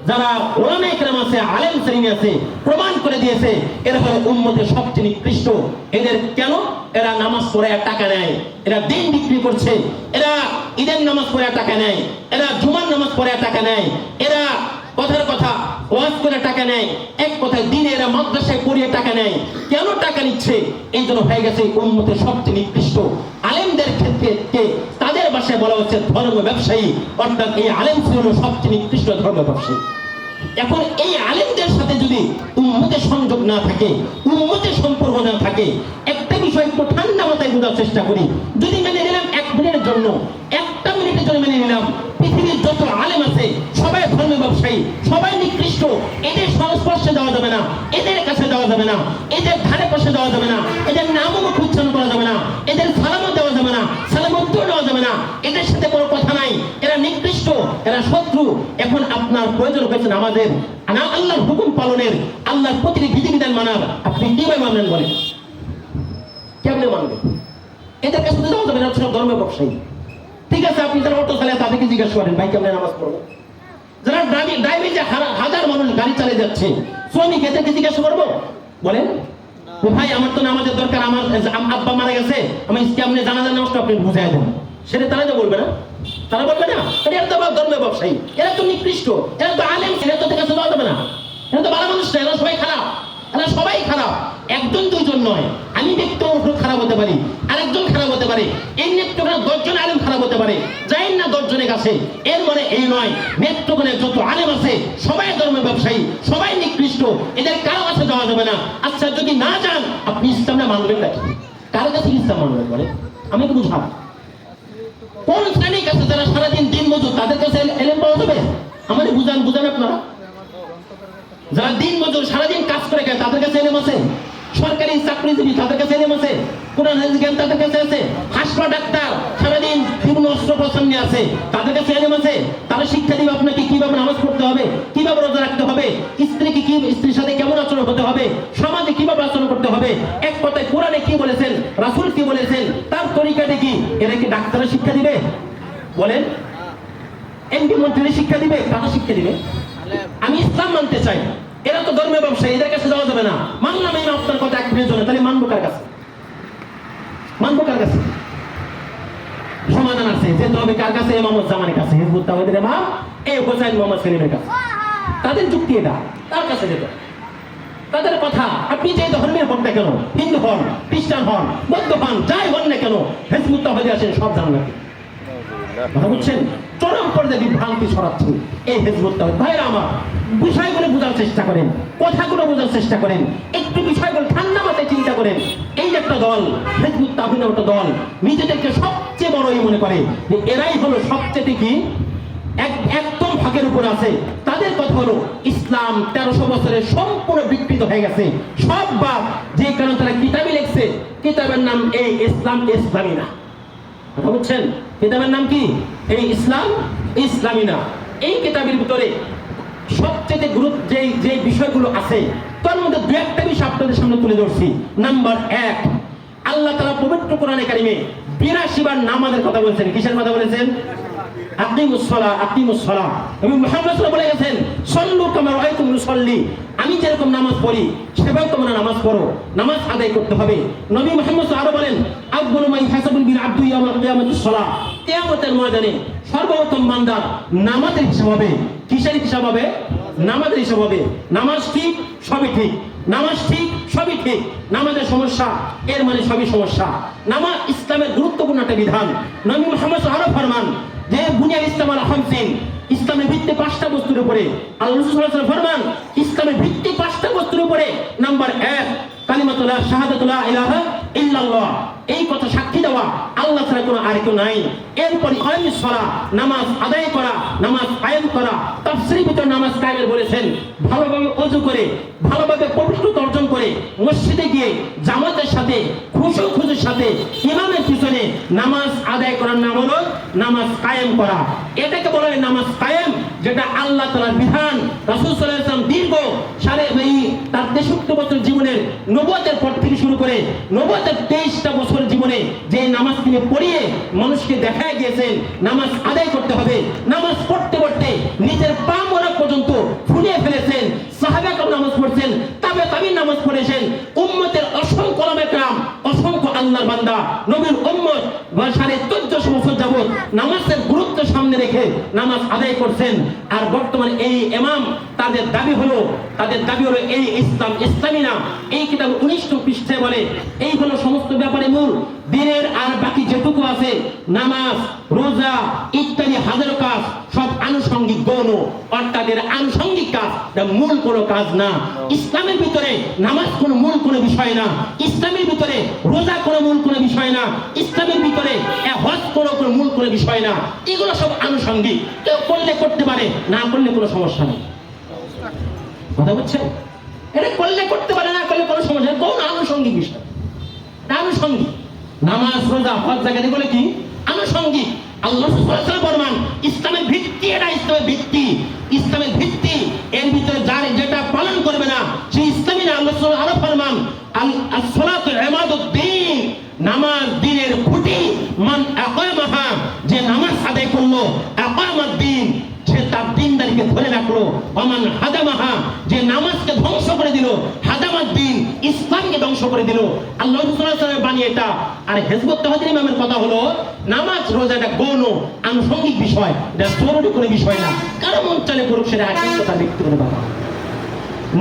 S1: যারা উলামা کرام আছে, আলেম শ্রেণী আছে, প্রমাণ করে দিয়েছে এরা হলো উম্মতের সবচেয়ে নিকৃষ্ট। এদের কেন? এরা নামাজ পড়ে টাকা নেয়, এরা দিন বিক্রি করছে, এরা ঈদের নামাজ পড়ে টাকা নেয়, এরা জুমার নামাজ পড়ে টাকা নেয়, এরা কথার কথা ওয়াজ করে টাকা নেয়, এক কথায় দিনে এরা মাদ্রাসায় পড়িয়ে টাকা নেয়। কেন টাকা নিচ্ছে? এই জন্য হয়ে গেছে উম্মতের সবচেয়ে নিকৃষ্ট। আলেমদের ক্ষেত্রে তাদের ভাষায় বলা হচ্ছে ধর্ম ব্যবসায়ী, অর্থাৎ এই আলেম ছিল সবচেয়ে নিকৃষ্ট ধর্ম ব্যবসায়ী। এখন এই আলেমদের সাথে যদি উম্মতের সংযোগ না থাকে, উম্মতের সম্পর্ক না থাকে, একটা বিষয় একটু ঠান্ডা মাথায় বোঝার চেষ্টা করি। যদি মেনে নিলাম এক মিনিটের জন্য, একটা মিনিটের জন্য মেনে নিলাম পৃথিবীর যত আলেম আছে সবাই ধর্ম ব্যবসায়ী, সবাই নিকৃষ্ট, এদের সংস্পর্শে যাওয়া যাবে না, এদের কাছে যাওয়া যাবে না, এদের ধারে পাশে যাওয়া যাবে না, এদের নামও মুখ উচ্চারণ করা যাবে না, এদের সালামও দেওয়া যাবে না, সালাম উত্তর দেওয়া যাবে না, এদের সাথে কোনো কথা নাই, এরা নিকৃষ্ট, এরা শত্রু। এখন আপনার প্রয়োজন হয়েছে আমাদের আল্লাহর হুকুম পালনের, আল্লাহর প্রতিটি বিধিবিধান মানার। আপনি কিভাবে মানবেন বলেন? কেমনে মানবেন? এদের কাছে যাওয়া যাবে না, সব ধর্ম ব্যবসায়ী। ঠিক আছে, আপনি যারা অটো চালায় তাদেরকে জিজ্ঞাসা করেন, ভাই কেমনে নামাজ পড়বো? যারা ড্রাইভিং, হাজার মানুষ গাড়ি চালিয়ে যাচ্ছে, শ্রমিক, এদেরকে জিজ্ঞাসা করবো? বলেন ভাই আমার তো নামাজের দরকার, আমার আব্বা মারা গেছে, আমি কেমনে জানাজার নামাজটা আপনি বুঝাই দেন, সেটা তারা তো বলবে না, তারা বলবে না এরা তো ধর্ম ব্যবসায়ী, এরা তো নিকৃষ্ট, এরা তো আলেম, এরা তো কাছে যাওয়া যাবে না, এরা তো ভালো মানুষ না, এরা সবাই খারাপ, এরা সবাই খারাপ। একজন দুইজন নয়, আমি ব্যক্তিগত খারাপ হতে পারি, আরেকজন খারাপ হতে পারে, এই নেত্রকোনা 10 জন আলেম খারাপ হতে পারে, যাই না 10 জনের কাছে, এর মানে এই নয় নেত্রকোনায় যত আলেম আছে সবাই ধর্ম ব্যবসায়ী, সবাই নিকৃষ্ট, এদের কারো কাছে যাওয়া যাবে না। আচ্ছা যদি না যান, আপনি ইসলামটা মানবেন নাকি? কারো কাছে ইসলাম মানবেন বলে? আমি তো বুঝাব কোন শ্রেণীর কাছে, যারা সারাদিন দিন মজুর, তাদের কাছে এলেম পাওয়া যাবে? আমাদের বুঝান আপনারা। যারা দিন মজুর, সারাদিন কাজ করে খায়, তাদের কাছে এলেম আছে? সরকারি চাকরিজীবী, তাদের কাছে এলেম আছে? কোরআন হাদিস জ্ঞান তাদের কাছে আছে? হাসপাতাল ডাক্তার, সারাদিন বিভিন্ন অস্ত্র সামনে আছে, তাদের কাছে ইলম আছে, তারা শিক্ষা দিবে আপনাকে কিভাবে নামাজ পড়তে হবে, কিভাবে রোজা রাখতে হবে, স্ত্রীকে কি স্ত্রীর সাথে কেমন আচরণ হতে হবে, সমাজে কিভাবে আচরণ করতে হবে, এক কথায় কোরআনে কি বলেছেন, রাসূল কি বলেছেন, তার তরিকাটা কি, এরা কি ডাক্তারের শিক্ষা দিবে? বলেন, এমপি মন্ত্রীর শিক্ষা দিবে? কারা শিক্ষা দিবে? আমি ইসলাম মানতে চাই, এরা তো ধর্মের ব্যবসায়ী, এদের কাছে যাওয়া যাবে না। মানলাম এই আপনার কথা এক প্রয়োজনে, তাহলে মানবো কার কাছে? মানবো কার কাছে? সমাধান আছে, যেতে হবে কার কাছে? ইমামুল জামানের কাছে, হিজবুত তাওহীদের ইমাম এই হোসেন মোহাম্মদ সেলিমের কাছে। তাদের যুক্তি এটা, তার কাছে যেতে, তাদের কথা। আপনি যে ধর্মের হন না কেন, হিন্দু হন, খ্রিস্টান হন, বৌদ্ধ হন, যাই হন না কেন, হিজবুত তাওহীদে আসেন, সব জানেন নাকি? কথা বুঝছেন? চরম পর্যায়ে বিভ্রান্তি ছড়াচ্ছে এই হিজবুত তাওহীদ। ভাইরা আমার, বিষয়গুলো বোঝার চেষ্টা করেন, কথাগুলো বোঝার চেষ্টা করেন, একটু বিষয়গুলো ঠান্ডা মাথায় চিন্তা করেন। এই যে একটা দল, হিজবুত তাওহীদ একটা দল, নিজেদেরকে সবচেয়ে বড়ই মনে করে যে এরাই হলো সবচেয়ে কি একদম ভাগের উপর আছে। তাদের কথা হলো ইসলাম 1300 বছরে সম্পূর্ণ বিকৃত হয়ে গেছে, সব বাদ। যে কারণে তারা কিতাবই লিখছে, কিতাবের নাম এই ইসলাম ইসলামী না। কথা বুঝছেন? কিতাবের নাম কি? এই ইসলাম ইসলামী না। এই কিতাবের ভিতরে সবচেয়ে গুরুত্ব যে বিষয়গুলো আছে, তার মধ্যে দু একটা বিষয় আপনাদের সামনে তুলে ধরছি। নাম্বার 1, আল্লাহ তাআলা পবিত্র কোরআনে কারিমে 82 বার নামাজের কথা বলেছেন। কিসের কথা বলেছেন? আকিমুস সালাহ, আকিমুস সালাহ। এবং মুহাম্মদ সাল্লাল্লাহু আলাইহি ওয়াসাল্লাম বলে গেছেন, সল্লু কামা রাআইতুমুনি উসাল্লি, আমি যেরকম নামাজ পড়ি সেভাবে তোমরা নামাজ পড়ো, নামাজ আদায় করতে হবে। নবী মুহাম্মদ আরো বলেন, আফদালু মা ইউহাসাবু বিল আবদু ইয়াউমাল কিয়ামাতিস সালাহ, কিয়ামতের ময়দানে সর্বোত্তম বান্দা নামাজের হিসাব হবে। কিসের হিসাব হবে? নামাজের হিসাব হবে। নামাজ ঠিক, সবই ঠিক। নামাজ ঠিক, সবই ঠিক। নামাজের সমস্যা, এর মানে সবই সমস্যা। নামাজ ইসলামের গুরুত্বপূর্ণ একটা বিধান। নবী মুহাম্মদ আরো ফরমান যে বুনিয়াল ইসলাম আলা খামসিন, ইসলামের ভিত্তি 5টা বস্তুর উপরে। আল্লাহ রাসূল সাল্লাল্লাহু আলাইহি ওয়াসাল্লাম ফরমান ইসলামের ভিত্তি 5টা বস্তুর উপরে। নাম্বার 1, কালিমাতুল্লাহ শাহাদাতুল্লাহ ইলাহা ইল্লাল্লাহ, এই কথা সাক্ষী দেওয়া আল্লাহ ছাড়া কোনো আর কেউ নাই। এরপর ইকামিস সালাহ, নামাজ আদায় করা, নামাজ কায়েম করা। তাফসীরের ভিতর নামাজ কায়েমের বলেছেন ভালোভাবে ওযু করে, ভালোভাবে পবিত্রতা অর্জন করে, মসজিদে গিয়ে জামাতের সাথে খুশুর সাথে ইমামের পিছনে নামাজ আদায় করার নাম হলো নামাজ কায়েম করা। এটাকে বলা হয় নামাজ কায়েম, যেটা আল্লাহ তাআলার বিধান। রাসূল সাল্লাল্লাহু আলাইহি ওয়াসাল্লাম দীর্ঘ তার 63 বছর জীবনের নবুয়তের পর থেকে শুরু করে নবুয়তের 23টা বছর জীবনে যে নামাজ তিনি পড়িয়ে মানুষকে দেখায় গিয়েছেন নামাজ আদায় করতে হবে। নামাজ পড়তে পড়তে নিজের পা মোড়া পর্যন্ত ফুলিয়ে ফেলেছেন। সাহাবা কেরাম নামাজ পড়ছেন, তাবিঈন নামাজ পড়েছেন। উম্মতের অসংখ্য ওলামায়ে কেরাম, অসংখ্য আল্লাহর বান্দা, নবীর উম্মত 1450 বছর যাবত নামাজের গুরুত্ব সামনে রেখে নামাজ আদায় করছেন। আর বর্তমানে এই ইমাম তাদের দাবি হলো এই ইসলাম ইসলামী না। এই কিতাব 19 পৃষ্ঠায় বলে এই হলো সমস্ত ব্যাপারে মূল। দিনের আর বাকি যেটুকু আছে নামাজ, রোজা ইত্যাদি হাজারো কাজ সব আনুষঙ্গিক গৌণ, অর্থাৎ এর আনুষঙ্গিক কাজ, মূল কোনো কাজ না। ইসলামের ভিতরে নামাজ কোনো মূল কোনো বিষয় না, ইসলামের ভিতরে রোজা কোনো মূল কোনো বিষয় না, ইসলামের ভিতরে হজ কোনো মূল কোনো বিষয় না। এগুলো সব আনুষঙ্গিক, কেউ করলে করতে পারে, না করলে কোনো সমস্যা নেই। কথা বুঝছেন? এটা করলে করতে পারে, না করলে কোনো সমস্যা নেই। কোন আনুষঙ্গিক বিষয়? আনুষঙ্গিক নামাজ, রোজা, হজ, যাকাত এগুলো কি আনুষঙ্গিক। আল্লাহ সাল্লাল্লাহু আলাইহি ওয়াসাল্লাম ফরমান ইসলামের ভিত্তি, এটা ইসলামের ভিত্তি। ইসলামের ভিত্তি, এর ভিতরে যার যেটা পালন করবে না সেই ইসলামী না। আল্লাহ সাল্লাল্লাহু আলাইহি ওয়াসাল্লাম ফরমান আস-সালাতু ইমাদুদ্দিন, নামাজ দ্বীনের খুঁটি। মান আকামাহা, যে নামাজ আদায় করলো, আকামাদ্দিন, সে তার দ্বীনদারিকে ধরে রাখলো। ওমান হাদামাহা, যে নামাজকে ধ্বংস করে দিল, হাদামাদ্দিন, ইসলামকে ধ্বংস করে দিল। আল্লাহ রাসূল সাল্লাল্লাহু আলাইহি ওয়াসাল্লাম বাণী এটা। আর হিজবুত তাওহীদের ইমামের কথা হলো নামাজ রোজা এটা গৌণ আনুষঙ্গিক বিষয়, এটা জরুরি কোনো বিষয় না। কারো মন চাইলে করুক, সেটা হাকিকত তার ব্যক্তিগত ব্যাপার।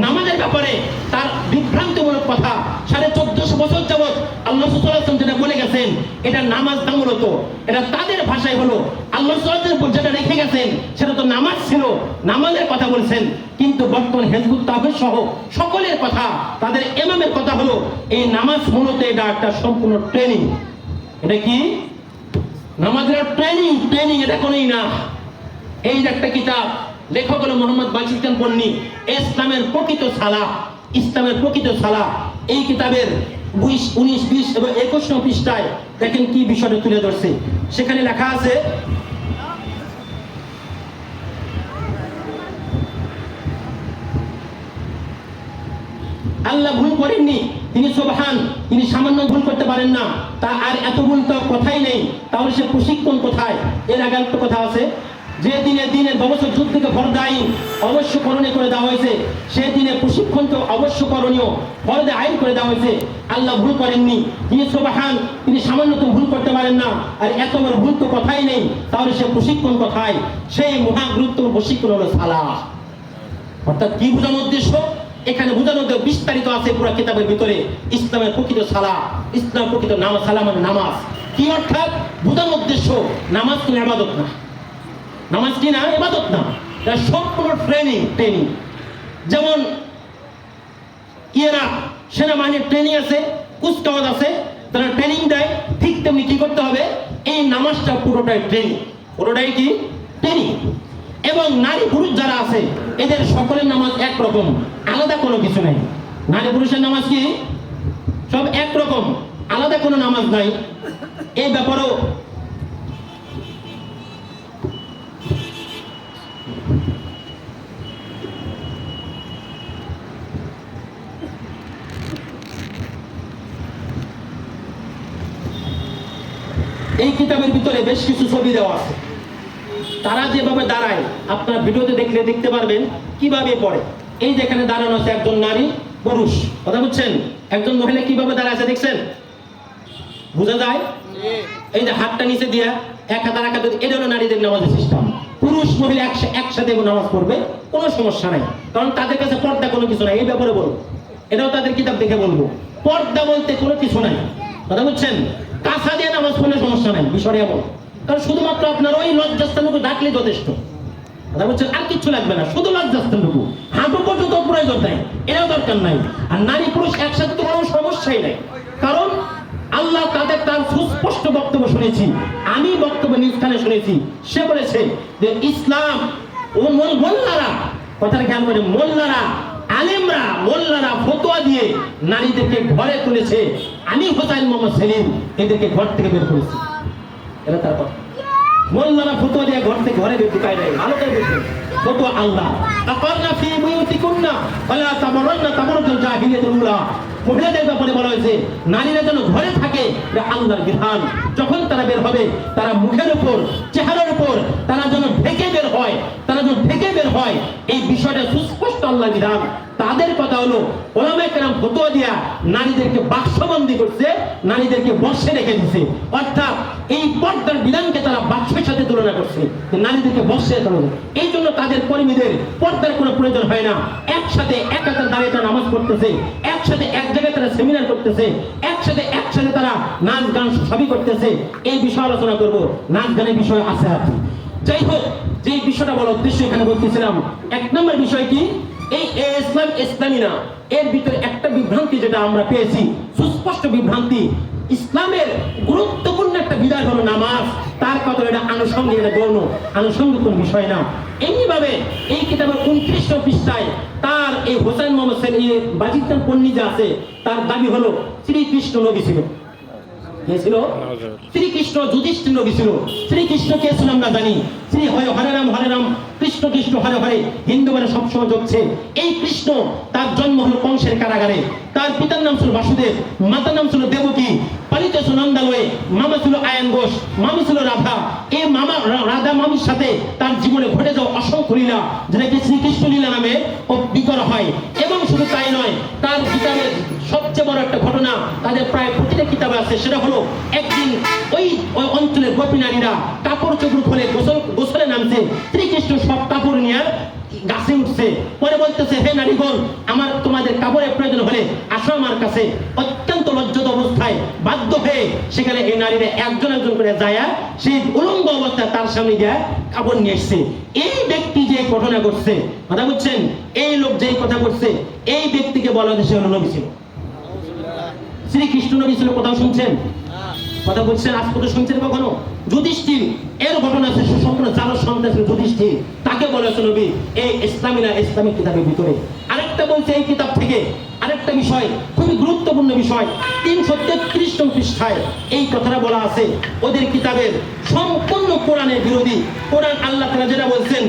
S1: নামাজের ব্যাপারে তার বিভ্রান্তিমূলক কথা 1450 বছর যাবত আল্লাহ সাল্লাল্লাহু আলাইহি ওয়াসাল্লাম যেটা বলে গেছেন, এটা নামাজ না, মূলত এটা তাদের ভাষায় হলো আল্লাহ সাল্লাল্লাহু আলাইহি ওয়াসাল্লাম যেটা রেখে গেছেন সেটা তো নামাজ ছিল, নামাজের কথা বলছেন। কিন্তু বর্তমান হিজবুত তাওহীদ সহ সকলের কথা, তাদের ইমামের কথা হলো এই নামাজ মূলত এটা একটা সম্পূর্ণ ট্রেনিং। এটা কি? নামাজের ট্রেনিং, এটা কোনই না। এই যে একটা কিতাব, লেখক হলো মোহাম্মদ বাকির খান পন্নী, ইসলামের প্রকৃত সালাহ, ইসলামের প্রকৃত সালাহ। এই কিতাবের
S2: 19, 20 এবং 21 নং পৃষ্ঠায় দেখেন কি বিষয়টা তুলে ধরছে। সেখানে লেখা আছে, আল্লাহ ভুল করেননি, তিনি সুবহান, তিনি সামান্য ভুল করতে পারেন না, তা আর এত ভুল তো কথাই নেই, তাহলে সে প্রশিক্ষণ কোথায়? এর আগে একটা কথা আছে, যে দিনের ব্যবস্থা যুদ্ধকে ফরজে আইন অবশ্য করণীয় করে দেওয়া হয়েছে, সেই দিনে প্রশিক্ষণ তো অবশ্য করণীয় ফরজে আইন করে দেওয়া হয়েছে। আল্লাহ ভুল করেননি, তিনি সুবহান, তিনি সামান্য তো ভুল করতে পারেন না, আর এত বড় ভুল তো কথাই নেই, তাহলে সে প্রশিক্ষণ কোথায়? সেই মহা গুরুত্বপূর্ণ প্রশিক্ষণ হলো সালাহ। অর্থাৎ কি বোঝানোর উদ্দেশ্য? এখানে বোঝানোর বিস্তারিত আছে পুরো কিতাবের ভিতরে, ইসলামের প্রকৃত সালাহ, ইসলাম প্রকৃত নামাজ, সালাহ মানে নামাজ কি, অর্থাৎ বোঝানোর উদ্দেশ্য নামাজ কোনো ইবাদত না, নামাজ কি না ইবাদত না, এটা সম্পূর্ণ ট্রেনিং। যেমন ইয়েরা সেনাবাহিনীর ট্রেনিং আছে, কুচকাওয়াজ আছে, তারা ট্রেনিং দেয়, ঠিক তেমনি কি করতে হবে, এই নামাজটা পুরোটাই ট্রেনিং, পুরোটাই কি ট্রেনিং। এবং নারী পুরুষ যারা আছে এদের সকলের নামাজ একরকম, আলাদা কোনো কিছু নাই। নারী পুরুষের নামাজ কি সব একরকম, আলাদা কোনো নামাজ নাই। এই ব্যাপারেও এই কিতাবের ভিতরে বেশ কিছু ছবি দেওয়া আছে। তারা যেভাবে দাঁড়ায় আপনারা ভিডিওতে দেখলে দেখতে পারবেন কিভাবে পড়ে। এই যেখানে দাঁড়ানো আছে একজন নারী পুরুষ, কথা বুঝছেন, একজন মহিলা কিভাবে দাঁড়ায় আছে দেখছেন, বোঝা যায়? এই যে হাতটা নিচে দিয়া এক হাত আর এক হাত, এটা হলো নারীদের নামাজের সিস্টেম। পুরুষ মহিলা একসাথে নামাজ পড়বে, কোনো সমস্যা নাই, কারণ তাদের কাছে পর্দা কোনো কিছু নাই। এই ব্যাপারে বলবো, এটাও তাদের কিতাব দেখে বলবো, পর্দা বলতে কোনো কিছু নাই, কথা বুঝছেন। কাঁচা দিয়ে নামাজ পড়লে সমস্যা নাই, বিষয়টা এমন, কারণ শুধুমাত্র আপনার ওই লজ্জাস্থানটুকু ডাকলে যথেষ্ট, কথা বলছেন, আর কিচ্ছু লাগবে না, শুধু লজ্জাস্থানটুকু, হাঁটু পর্যন্ত প্রয়োজন নাই, এটাও দরকার নাই। আর নারী পুরুষ একসাথে তো কোনো সমস্যাই নাই, কারণ আল্লাহ তার সুস্পষ্ট বক্তব্য শুনেছি, আমি বক্তব্য নিজ স্থানে শুনেছি। সে বলেছে যে ইসলাম ও মোল্লারা, কথাটা খেয়াল করে, মোল্লারা আলেমরা মোল্লারা ফতোয়া দিয়ে নারীদেরকে ঘরে তুলেছে, আমি হোসাইন মোহাম্মদ সেলিম এদেরকে ঘর থেকে বের করেছি। এটা তার কথা, মোল্লারা ফতোয়া দিয়ে ঘর থেকে ঘরে বের ঢুকায় নাই, ভালো করে বুঝুন, ফতোয়া আল্লাহ। আকারনা ফি বুয়ুতিকুন্না ওয়ালা তাবাররানা তাবাররুজাল জাহিলিয়াতুল উলা, মহিলাদের ব্যাপারে বলা হয়েছে নারীরা যেন ঘরে থাকে, এটা আল্লাহর বিধান। যখন তারা বের হবে, তারা মুখের উপর, চেহারার উপর তারা যেন ঢেকে বের হয়, তারা যেন ঢেকে বের হয়, এই বিষয়টা সুস্পষ্ট আল্লাহর বিধান। তাদের কথা হলো ওলামায়ে কেরাম ফতোয়া দিয়া নারীদেরকে বাক্সবন্দি করছে, নারীদেরকে বশে রেখে দিছে, অর্থাৎ এই পর্দার বিধানকে তারা বাক্সের সাথে তুলনা করছে, নারীদেরকে বশে তুলনা। এই জন্য তাদের কর্মীদের পর্দার কোনো প্রয়োজন হয় না, একসাথে এক হাতে দাঁড়িয়ে তারা নামাজ পড়তেছে, একসাথে এক জায়গায় তারা সেমিনার করতেছে, একসাথে তারা নাচ গান সবই করতেছে। এই বিষয় আলোচনা করব, নাচ গানের বিষয় আছে আছে। যাই হোক, যে বিষয়টা বলার উদ্দেশ্য এখানে বলতেছিলাম, এক নম্বর বিষয় কি, এই ইসলামী না, এর ভিতরে একটা বিভ্রান্তি যেটা আমরা পেয়েছি, সুস্পষ্ট বিভ্রান্তি। ইসলামের গুরুত্বপূর্ণ একটা বিধান হলো নামাজ, তার কথা এটা আনুষঙ্গিক, এটা গৌণ, আনুষঙ্গিক কোন বিষয় না। এমনিভাবে এই কিতাবের 29 পৃষ্ঠায় তার এই হোসেন মোহাম্মদ সেলিম বাজিদার পন্নী যে আছে, তার দাবি হলো শ্রীকৃষ্ণ নবী ছিল। কে ছিল? শ্রীকৃষ্ণ যুধিষ্ঠির নবী ছিল। শ্রীকৃষ্ণ কে ছিল আমরা জানি, শ্রী হরে রাম কৃষ্ণ কৃষ্ণ হরে হরে, হিন্দু মানে সবসময় চলছে। এই কৃষ্ণ তার জন্ম হলো কংসের কারাগারে, তার পিতার নাম ছিল বাসুদেব, মাতার নাম ছিল দেবকী, পালিত ছিল নন্দালয়ে, মামা ছিল আয়ন ঘোষ, মামি ছিল রাধা। এই মামা রাধা মামির সাথে তার জীবনে ঘটে যাওয়া অসংখ্য লীলা, যেটাকে শ্রীকৃষ্ণ লীলা নামে অভিজ্ঞ হয়। এবং শুধু তাই নয়, তার কিতাবের সবচেয়ে বড় একটা ঘটনা তাদের প্রায় প্রতিটা কিতাবে আছে, সেটা হলো একদিন ওই অঞ্চলের গোপী নারীরা কাপড় চোপড় খুলে গোসলে নামছে, শ্রীকৃষ্ণ সব কাপড় নিয়ে গাছে উঠছে, পরে বলতেছে, হে নারীগণ, আমার তোমাদের কাপড়ের প্রয়োজন হলে আসো আমার কাছে। অত্যন্ত লজ্জিত অবস্থায় বাধ্য হয়ে সেখানে এই নারীরা একজন করে যায়, সেই উলঙ্গ অবস্থায় তার সামনে গিয়ে কাপড় নিয়ে এসছে। এই ব্যক্তি যে ঘটনা করছে, কথা বুঝছেন, এই লোক যেই কথা করছে, এই ব্যক্তিকে বলা হচ্ছে সে হলো নবী ছিল, শ্রীকৃষ্ণ নবী ছিল। কোথাও শুনছেন? কথা বলছেন, আজ পর্যন্ত শুনছেন কখনো? যুধিষ্ঠির এর ঘটনা আছে, সম্পূর্ণ জালো সন্তান যুধিষ্ঠির, তাকে বলেছে নবী। এই ইসলামী না ইসলামিক কিতাবের ভিতরে আরেকটা বলছে, এই কিতাব থেকে আরেকটা আরেকটা বিষয়, খুবই গুরুত্বপূর্ণ বিষয়, 333 নং পৃষ্ঠায় এই কথাটা বলা আছে, ওদের কিতাবের সম্পূর্ণ কোরআনের বিরোধী। কোরআন আল্লাহ তাআলা যেটা বলছেন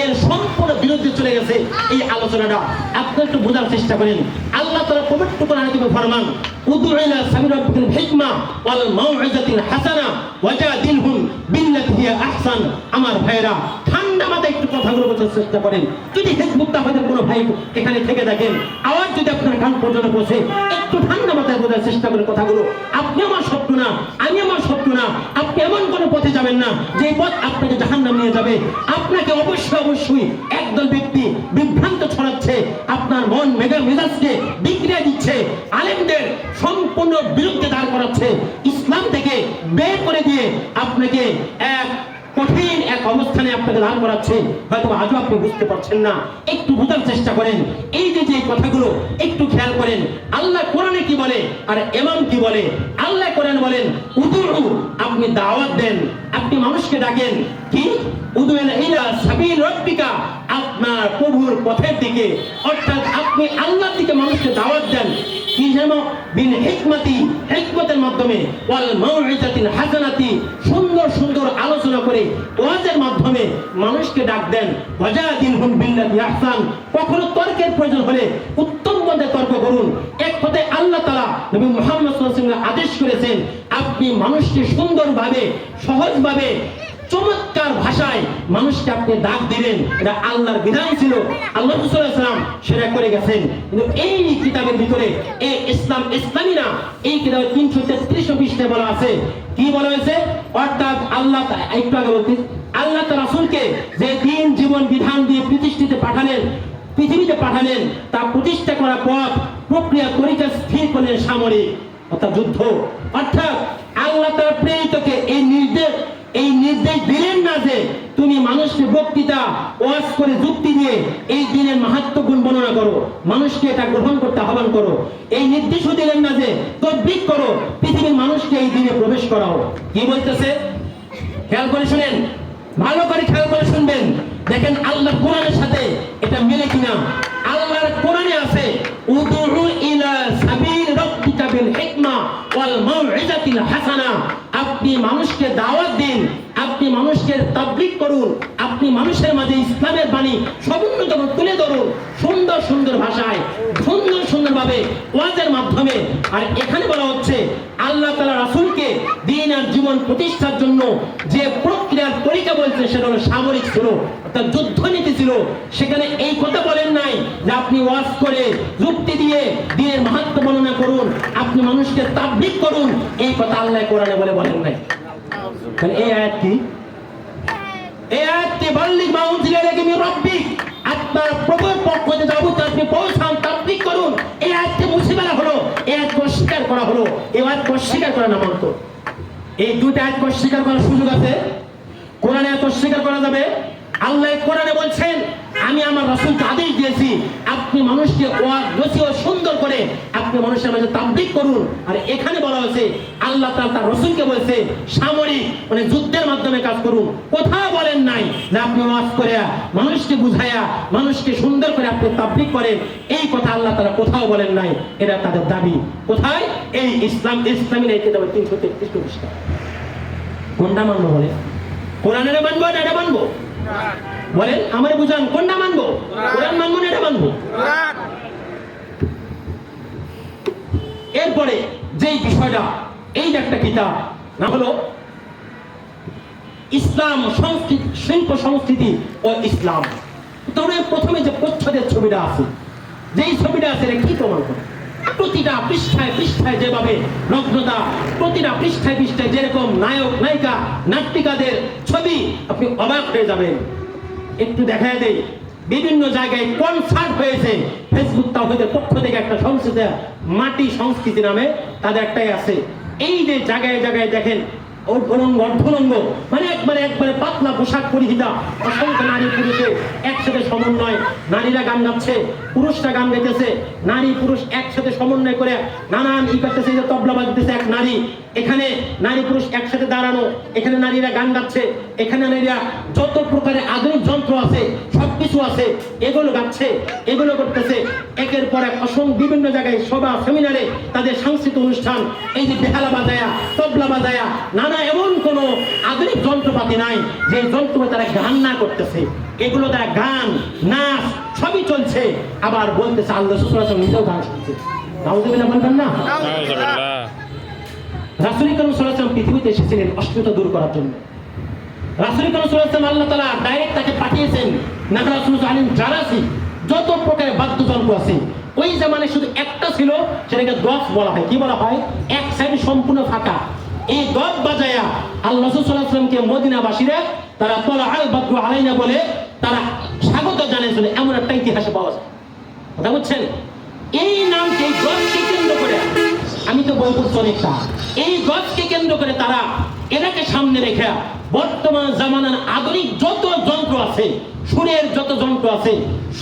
S2: এর সম্পূর্ণ বিরুদ্ধে চলে গেছে এই আলোচনাটা। আপনি একটু বোঝার চেষ্টা করেন। আল্লাহ তাআলা পবিত্র কোরআনে তিনি ফরমান, উদু ইলা সাবিল রাব্বিকাল হিকমা ওয়াল মাউইজাতিল হাসানা ওয়াজাদিলহুম বিল্লাতি হিয়া আহসান। আমার ভাইরা, ঠান্ডা মাথায় একটু কথাগুলো বোঝার চেষ্টা করেন। যদি হিজবুত তাহদের কোনো ভাই এখানে থেকে দেখেন, আওয়াজ যদি আপনার কান পর্যন্ত পৌঁছে, একটু ঠান্ডা মাথায় বোঝার চেষ্টা করেন কথাগুলো। আপনি আমার শত্রু না, আমি আমার শত্রু না। আপনি এমন কোনো পথে যাবেন না যে পথ আপনাকে জাহান্নামে নিয়ে যাবে। আপনাকে অবশ্যই একদল ব্যক্তি বিভ্রান্ত ছড়াচ্ছে, আপনার মন মেজাজকে বিগড়ে দিচ্ছে, আলেমদের সম্পূর্ণ বিরুদ্ধে দাঁড় করাচ্ছে, ইসলাম থেকে বের করে দিয়ে আপনাকে এক কঠিন এক অবস্থানে আপনাকে দাঁড় করাচ্ছে। হয়তো আজও আপনি বুঝতে পারছেন না। একটু বোঝার চেষ্টা করেন। এই যে কথাগুলো একটু খেয়াল করেন। আল্লাহ কোরআনে কি বলে আর ইমাম কি বলে? আল্লাহ কোরআন বলেন উদু, আপনি দাওয়াত দেন, আপনি মানুষকে ডাকেন। কি? উদু ইলা সাবিল রাব্বিকা, আপনার প্রভুর পথের দিকে, অর্থাৎ আপনি আল্লাহর দিকে মানুষকে দাওয়াত দেন। কি যেন? বিল হিকমতি, হিকমতের মাধ্যমে, ওয়াল মাউইজাতিল হাসানাতি, সুন্দর সুন্দর আলোচনা করে ওয়াজের মাধ্যমে মানুষকে ডাক দেন। ওয়াজাদিলহুম বিল্লাতি আহসান, কখনো তর্কের প্রয়োজন হলে উত্তম পথে তর্ক করুন। এক কথায় আল্লাহ তাআলা নবী মুহাম্মদ সাল্লাল্লাহু আলাইহি ওয়াসাল্লাম আদেশ করেছেন, আপনি মানুষকে সুন্দরভাবে, সহজভাবে, চমৎকার ভাষায় মানুষকে আপনি ডাক দিবেন। এটা আল্লাহর বিধান ছিল, আল্লাহ রাসূল সাল্লাল্লাহু আলাইহি ওয়াসাল্লাম সেটা করে গেছেন। কিন্তু এই কিতাবের ভিতরে এই ইসলামী না, এই কিতাবে 333 পৃষ্ঠায় বলা আছে, কি বলা হয়েছে? অর্থাৎ আল্লাহ একটু আগে বলতে, আল্লাহ তার রাসূলকে যে দিন জীবন বিধান দিয়ে পৃথিবীতে পাঠালেন, তা প্রতিষ্ঠা করা পথ প্রক্রিয়া তরিকা স্থির করলেন সামরিক, অর্থাৎ যুদ্ধ। অর্থাৎ আল্লাহ তার প্রেরিতকে এই নির্দেশ দিলেন না যে তুমি মানুষকে বক্তৃতা ওয়াজ করে যুক্তি দিয়ে এই দিনের মাহাত্ম্য গুণ বর্ণনা করো, মানুষকে এটা গ্রহণ করতে আহ্বান করো। এই নির্দেশও দিলেন না যে তদবির করো, পৃথিবীর মানুষকে এই দিনে প্রবেশ করাও। কি বলতেছে? খেয়াল করে শুনেন, ভালো করে খেয়াল করে শুনবেন। দেখেন আল্লাহর কোরআনের সাথে এটা মিলে কিনা। আল্লাহর কোরআনে আছে উদু ইলা সাবিল রাব্বিকা বিল হিকমা ওয়াল মাউইজাতিল হাসানা, আপনি মানুষকে দাওয়াত দিন, আপনি মানুষকে তাবলীগ করুন, আপনি মানুষের মাঝে ইসলামের বাণী সমুন্নত তুলে ধরুন সুন্দর সুন্দর ভাষায়, সুন্দর সুন্দরভাবে ওয়াজের মাধ্যমে। আর এখানে বলা হচ্ছে আল্লাহ তাআলা রাসূলকে দ্বীন আর জীবন প্রতিষ্ঠার জন্য যে প্রক্রিয়ার তরিকা বলছে সেটা হলো সামরিক ছিল, অর্থাৎ যুদ্ধনীতি ছিল। সেখানে এই কথা বলেন নাই যে আপনি ওয়াজ করে যুক্তি দিয়ে দ্বীনের মাহাত্ম্য বর্ণনা করুন, আপনি মানুষকে তাবলীগ করুন, এই কথা আল্লাহ কোরআনে বলেন নাই। তাহলে এই আয়াত কি? এই আয়াতটি বাল্লিগ মা উনজিলা ইলাইকা মির রাব্বিক, আপনার প্রভুর পক্ষ থেকে যা অবতীর্ণ আপনি পৌঁছান, তাবলীগ করুন। এই আয়াতটি মুছে ফেলা হলো, এই আয়াতকে অস্বীকার করা হলো। এই আয়াতকে অস্বীকার করা না মানত। এই দুইটা আয়াতকে অস্বীকার করার সুযোগ আছে? কোরআনে আয়াত অস্বীকার করা যাবে? আল্লাহ কোরআনে বলছেন আমি আমার রাসূলকে আদেশ দিয়েছি আপনি মানুষকে ওয়াজ নসিহত সুন্দর করে আপনি মানুষের মাঝে তাবলীগ করুন। আর এখানে বলা হয়েছে আল্লাহ তাআলা তার রাসূলকে বলেছে সামরিক মানে যুদ্ধের মাধ্যমে কাজ করুন। কোথাও বলেন নাই যে আপনি ওয়াজ করে মানুষকে বুঝায়া মানুষকে সুন্দর করে আপনি তাবলীগ করেন, এই কথা আল্লাহ তাআলা কোথাও বলেন নাই। এটা তাদের দাবি। কোথায়? এই ইসলামী এই কিতাবে 333 পৃষ্ঠা। কোনটা মানবো বলে? কোরআনের মানবো না এটা মানবো? বলেন আমারে বুঝান, কোনটা মানবো? কোরআন মানবো না এটা মানবো? এরপরে যেই বিষয়টা, এই যে একটা কিতাব না হলো ইসলাম সংস্কৃতি, শিল্প সংস্কৃতি ও ইসলাম। তবে প্রথমে যে প্রচ্ছদের ছবিটা আছে, যেই ছবিটা আছে এটা কি প্রমাণ করে? প্রতিটা পৃষ্ঠায় পৃষ্ঠায় যেভাবে নগ্নতা, প্রতিটা পৃষ্ঠায় পৃষ্ঠায় যেরকম নায়ক নায়িকা নাট্যিকাদের ছবি, আপনি অবাক হয়ে যাবেন। একটু দেখায় দেই, বিভিন্ন জায়গায় কনসার্ট হয়েছে। ফেসবুক তাওহীদের পক্ষ থেকে একটা সংস্থা মাটি সংস্কৃতি নামে তাদের একটাই আছে। এই যে জায়গায় জায়গায় দেখেন অর্ধনঙ্গ মানে একবারে পাতলা পোশাক পরিহিতা অসংখ্য নারী পুরুষে একসাথে সমন্বয়, নারীরা গান গাচ্ছে, পুরুষরা গান গাইতেছে, নারী পুরুষ একসাথে সমন্বয় করে নানান ই করতেছে, যে তবলা বাজতেছে এক নারী, এখানে নারী পুরুষ একসাথে দাঁড়ানো, এখানে নারীরা গান গাচ্ছে, এখানে নারীরা যত প্রকারের আধুনিক যন্ত্র আছে সবকিছু আছে, এগুলো গাচ্ছে, এগুলো করতেছে, একের পর এক অসংখ্য বিভিন্ন জায়গায় সভা সেমিনারে তাদের সাংস্কৃতিক অনুষ্ঠান, এই যে বেহালা বাজায়া, তবলা বাজায়া, নানা এমন কোনো আধুনিক যন্ত্রপাতি নাই যে যন্ত্রপাতি তারা গান না করতেছে, এগুলো তারা গান নাচ সবই চলছে, আবার বলতেছে আল্লাহ রাসূল নিজেও গান শুনছে। নাউযুবিল্লাহ বলবেন না? রাসূল করিম সাল্লাল্লাহু আলাইহি ওয়াসাল্লাম পৃথিবীতে এসেছিলেন অশ্লীলতা দূর করার জন্য। রাসূল করিম সাল্লাল্লাহু আলাইহি ওয়াসাল্লাম আল্লাহ তাআলা ডাইরেক্ট তাকে পাঠিয়েছেন নাহরাসুল আলিম জারাসি, যত প্রকারের বাদ্যযন্ত্র আছে ওই জামানায় শুধু একটা ছিল, সেটাকে দফ বলা হয়। কি বলা হয়? এক সাইড সম্পূর্ণ ফাঁকা, এই দফ বাজায়া আল্লাহ রাসূল সাল্লাল্লাহু আলাইহি ওয়াসাল্লামকে মদিনাবাসীরা তারা তলা আল বাদরু আলাইনা বলে তারা স্বাগত জানিয়েছিল, এমন একটা ইতিহাসে পাওয়া যায়। কথা বুঝছেন? এই নামকে, এই দফকে কেন্দ্র করে, আমি তো বই পড়ছি অনেকটা, এই দফকে কেন্দ্র করে তারা এটাকে সামনে রেখে বর্তমান জামানার আধুনিক যত যন্ত্র আছে, সুরের যত যন্ত্র আছে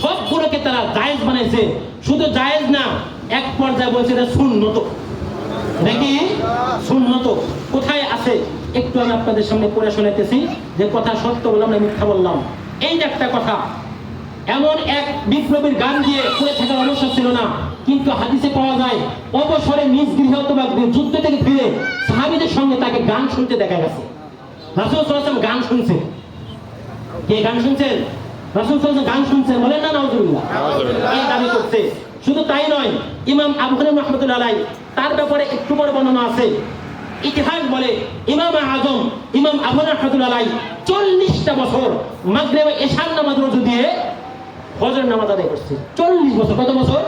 S2: সবগুলোকে তারা জায়েজ বানাইছে। শুধু জায়েজ না, এক পর্যায়ে বলছে এটা সুন্নত। নাকি সুন্নত কোথায় আছে একটু আমি আপনাদের সামনে পড়ে শোনাইতেছি, যে কথা সত্য বললাম না মিথ্যা বললাম। এই যে একটা কথা, এমন এক বিপ্লবীর গান দিয়ে পড়ে থাকার অবস্থা ছিল না, কিন্তু হাদিসে পাওয়া যায় অবসরে নিজ গৃহে অথবা যুদ্ধ থেকে ফিরে সাহাবীদের সঙ্গে তাকে গান শুনতে দেখা গেছে। রাসূল সাল্লাল্লাহু আলাইহি ওয়াসাল্লাম গান শুনছেন। কে গান শুনছেন? রাসূল সাল্লাল্লাহু আলাইহি ওয়াসাল্লাম গান শুনছেন, বলেন না নাউযুবিল্লাহ। এই দাবি করছে। শুধু তাই নয়, ইমাম আবু হানিফা রাহমাতুল্লাহ আলাইহি তার ব্যাপারে একটু বড় বর্ণনা আছে। ইতিহাস বলে ইমাম আযম ইমাম আবু হানিফা রাহমাতুল্লাহ আলাইহি 40টা বছর মাগরিব এশার নামাজ রোজা দিয়ে ফজর নামাজ আদায় করছে। 40 বছর। কত বছর?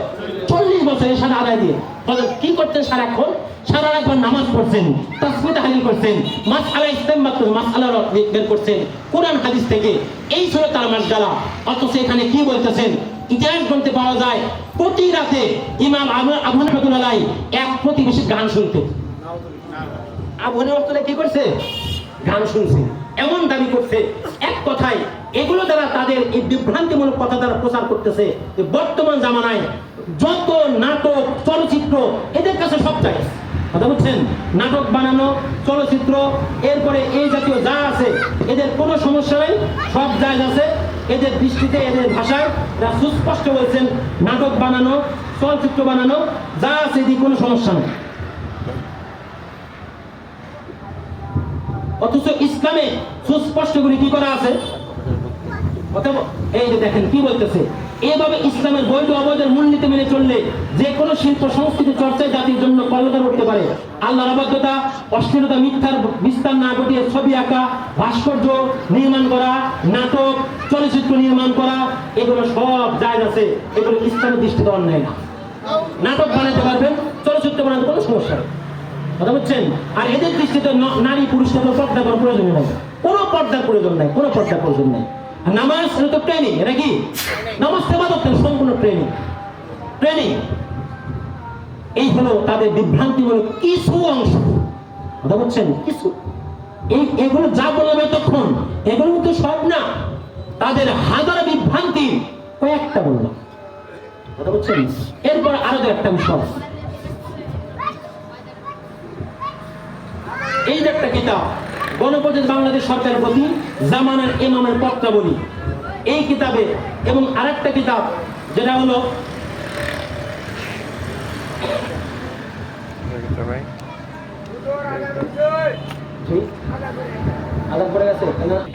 S2: 40 বছর এশার আদায় দিয়ে ফজর কি করতেন? সারাক্ষণ সারা রাতভর নামাজ পড়ছেন, তাসবিহ তাহলিল করছেন, মাসআলা ইসতিমবাত করে মাসআলা বের করছেন কোরআন হাদিস থেকে। এই ছিল তার মাসগালা। অথচ এখানে কি বলতেছেন? ইতিহাস গ্রন্থে পাওয়া যায় প্রতি রাতে ইমাম আবু হানিফা রাহমাতুল্লাহ আলাইহি এক প্রতিবেশী গান শুনতেন। আবু হানিফা রাহমাতুল্লাহ কি করছে? গান শুনছে, এমন দাবি করছে। এক কথায় এগুলো দ্বারা তাদের এই বিভ্রান্তিমূলক কথা দ্বারা প্রচার করতেছে যে বর্তমান জামানায় যত নাটক চলচ্চিত্র এদের কাছে সব চাই। কথা বুঝছেন? নাটক বানানো, চলচ্চিত্র, এরপরে এই জাতীয় যা আছে এদের কোনো সমস্যা নেই, সব জায়গা আছে এদের দৃষ্টিতে, এদের ভাষায় এরা সুস্পষ্ট বলছেন নাটক বানানো, চলচ্চিত্র বানানো যা আছে এদিকে কোনো সমস্যা নেই। অথচ ইসলামে সুস্পষ্ট করে কি করা আছে? এই যে দেখেন কি বলতেছে, এইভাবে ইসলামের বৈধ অবৈধের মূলনীতি মেনে চললে যে কোনো শিল্প সংস্কৃতি চর্চায় জাতির জন্য কলঙ্কার উঠতে পারে। আল্লাহর অবাধ্যতা, অশ্লীলতা, মিথ্যার বিস্তার না ঘটিয়ে ছবি আঁকা, ভাস্কর্য নির্মাণ করা, নাটক চলচ্চিত্র নির্মাণ করা, এগুলো সব জায়েজ আছে। এগুলো ইসলামের দৃষ্টিতে অন্যায় না। নাটক বানাতে পারবেন, চলচ্চিত্র বানাতে কোনো সমস্যা নেই। কথা বুঝছেন? আর এদের দৃষ্টিতে নারী পুরুষকে কোনো পর্দা করার প্রয়োজন নেই, কোনো পর্দার প্রয়োজন নাই, কোনো পর্দার প্রয়োজন নাই। আর নামাজ এটা তো ট্রেনিং, এটা কি নামাজ সেবাদত সম্পূর্ণ ট্রেনিং। ট্রেনিং এই হলো তাদের বিভ্রান্তিমূলক কিছু অংশ। কথা বুঝছেন? কিছু এগুলো যা বললাম এতক্ষণ, এগুলো কিন্তু সব না, তাদের হাজার বিভ্রান্তি কয়েকটা বললাম। কথা বুঝছেন? এরপর আরো একটা বিষয়, এই যে একটা কিতাব গণপ্রজাতন্ত্রী বাংলাদেশ সরকারের প্রতি জামানার ইমামের পত্রাবলী, এই কিতাবে, এবং আরেকটা কিতাব যেটা হলো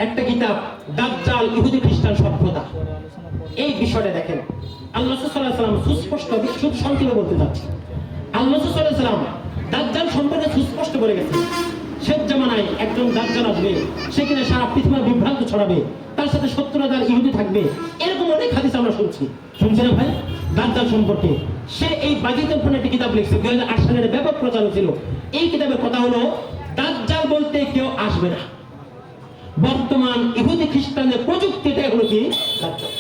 S2: একটা কিতাব দাজ্জাল ইহুদি খ্রিস্টান সভ্যতা। এই বিষয়টা দেখেন, আল্লাহ সাল্লাল্লাহু আলাইহি ওয়াসাল্লাম সুস্পষ্ট, শুধু সংক্ষেপে বলতে যাচ্ছি, আল্লাহ সাল্লাল্লাহু আলাইহি ওয়াসাল্লাম দাজ্জাল সম্পর্কে সুস্পষ্ট বলে গেছে। শেষ জামানায় একজন দাজ্জাল আসবে, সে কিনা সারা পৃথিবীর বিভ্রান্ত ছড়াবে, তার সাথে 70,000 ইহুদি থাকবে। এরকম অনেক হাদিস আমরা শুনছি না ভাই দাজ্জাল সম্পর্কে? সে এই বাজিতের উপর একটি কিতাব লিখছে, 2008 সালের ব্যাপক প্রচার ছিল। এই কিতাবের কথা হলো দাজ্জাল বলতে কেউ আসবে না। বর্তমান ইহুদি খ্রিস্টানদের প্রযুক্তি, এটা হলো কি দাজ্জাল।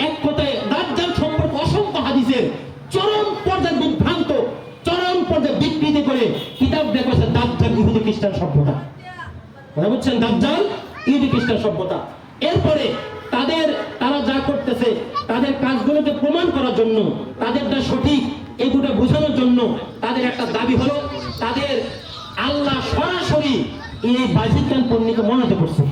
S2: এক কথায় দাজ্জাল সম্পর্কে অসংখ্য হাদিসের চরম পর্যায়ে বিভ্রান্ত, চরম পর্যায়ে বিকৃতি করে কিতাব দেখেছে দাজ্জাল ইহুদি খ্রিস্টান সভ্যতা। কথা বুঝছেন? দাজ্জাল ইহুদি খ্রিস্টান সভ্যতা। এরপরে তারা যা করতেছে তাদের কাজগুলোকে প্রমাণ করার জন্য, তাদেরটা সঠিক এই দুটো বোঝানোর জন্য তাদের একটা দাবি হলো তাদের আল্লাহ সরাসরি এই বাজিকান পণ্ডিতকে মনোনীত করছে।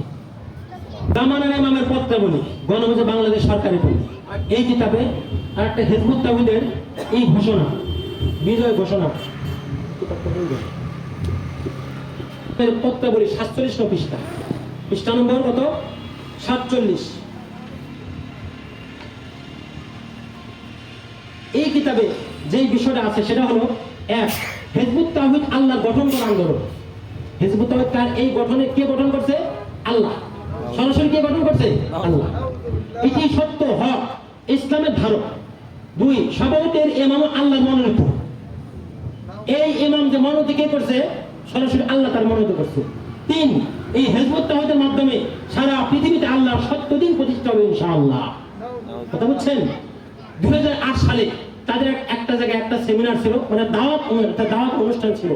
S2: জামানার ইমামের পত্রাবলী, গণমাধ্যমে বাংলাদেশ সরকারি পণ্ডিত, এই কিতাবে আর একটা হিজবুত তাওহীদের এই ঘোষণা, বিজয় ঘোষণা পত্রাবলী 47 পৃষ্ঠা, পৃষ্ঠা নম্বর কত? 47। এই কিতাবে যেই বিষয়টা আছে সেটা হলো, এক, হিজবুত তাওহীদ আল্লাহ গঠন করা আন্দোলন। হিজবুত তাওহীদ কার? এই গঠনে কে গঠন করছে? আল্লাহ। সরাসরি কে গঠন করছে? আল্লাহ। এটি সত্য, হক, ইসলামের ধারক। দুই, সভাপতির ইমাম আল্লাহ মনোনীত। এই ইমাম যে মনোনীত কে করছে? সরাসরি আল্লাহ তার মনোনীত করছে। তিন, এই হিজবুত তাওহীদের মাধ্যমে সারা পৃথিবীতে আল্লাহর সত্য দিন প্রতিষ্ঠা হবে ইনশাআল্লাহ। কথা বুঝছেন? 2008 সালে তাদের একটা জায়গায় একটা সেমিনার ছিল, মানে দাওয়াত অনুষ্ঠান ছিল।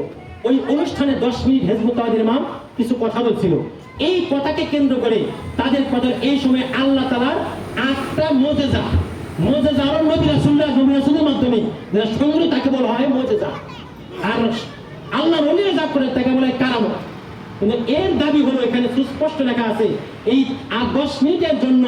S2: ওই অনুষ্ঠানে 10 মিনিট হিজবুত তাওহীদের ইমাম কিছু কথা বলছিল। এই কথাকে কেন্দ্র করে তাদের কথা, এই সময় আল্লাহ তাআলার 8টা মুজিজা, আর নবী রাসূলের মাধ্যমে যেটা সংগ্রহ তাকে বলা হয় মুজিজা, আর আল্লাহ ওলিরা যা করে তাকে বলা হয় কারামত। কিন্তু এর দাবি হলো, এখানে সুস্পষ্ট লেখা আছে, এই 10 মিনিটের জন্য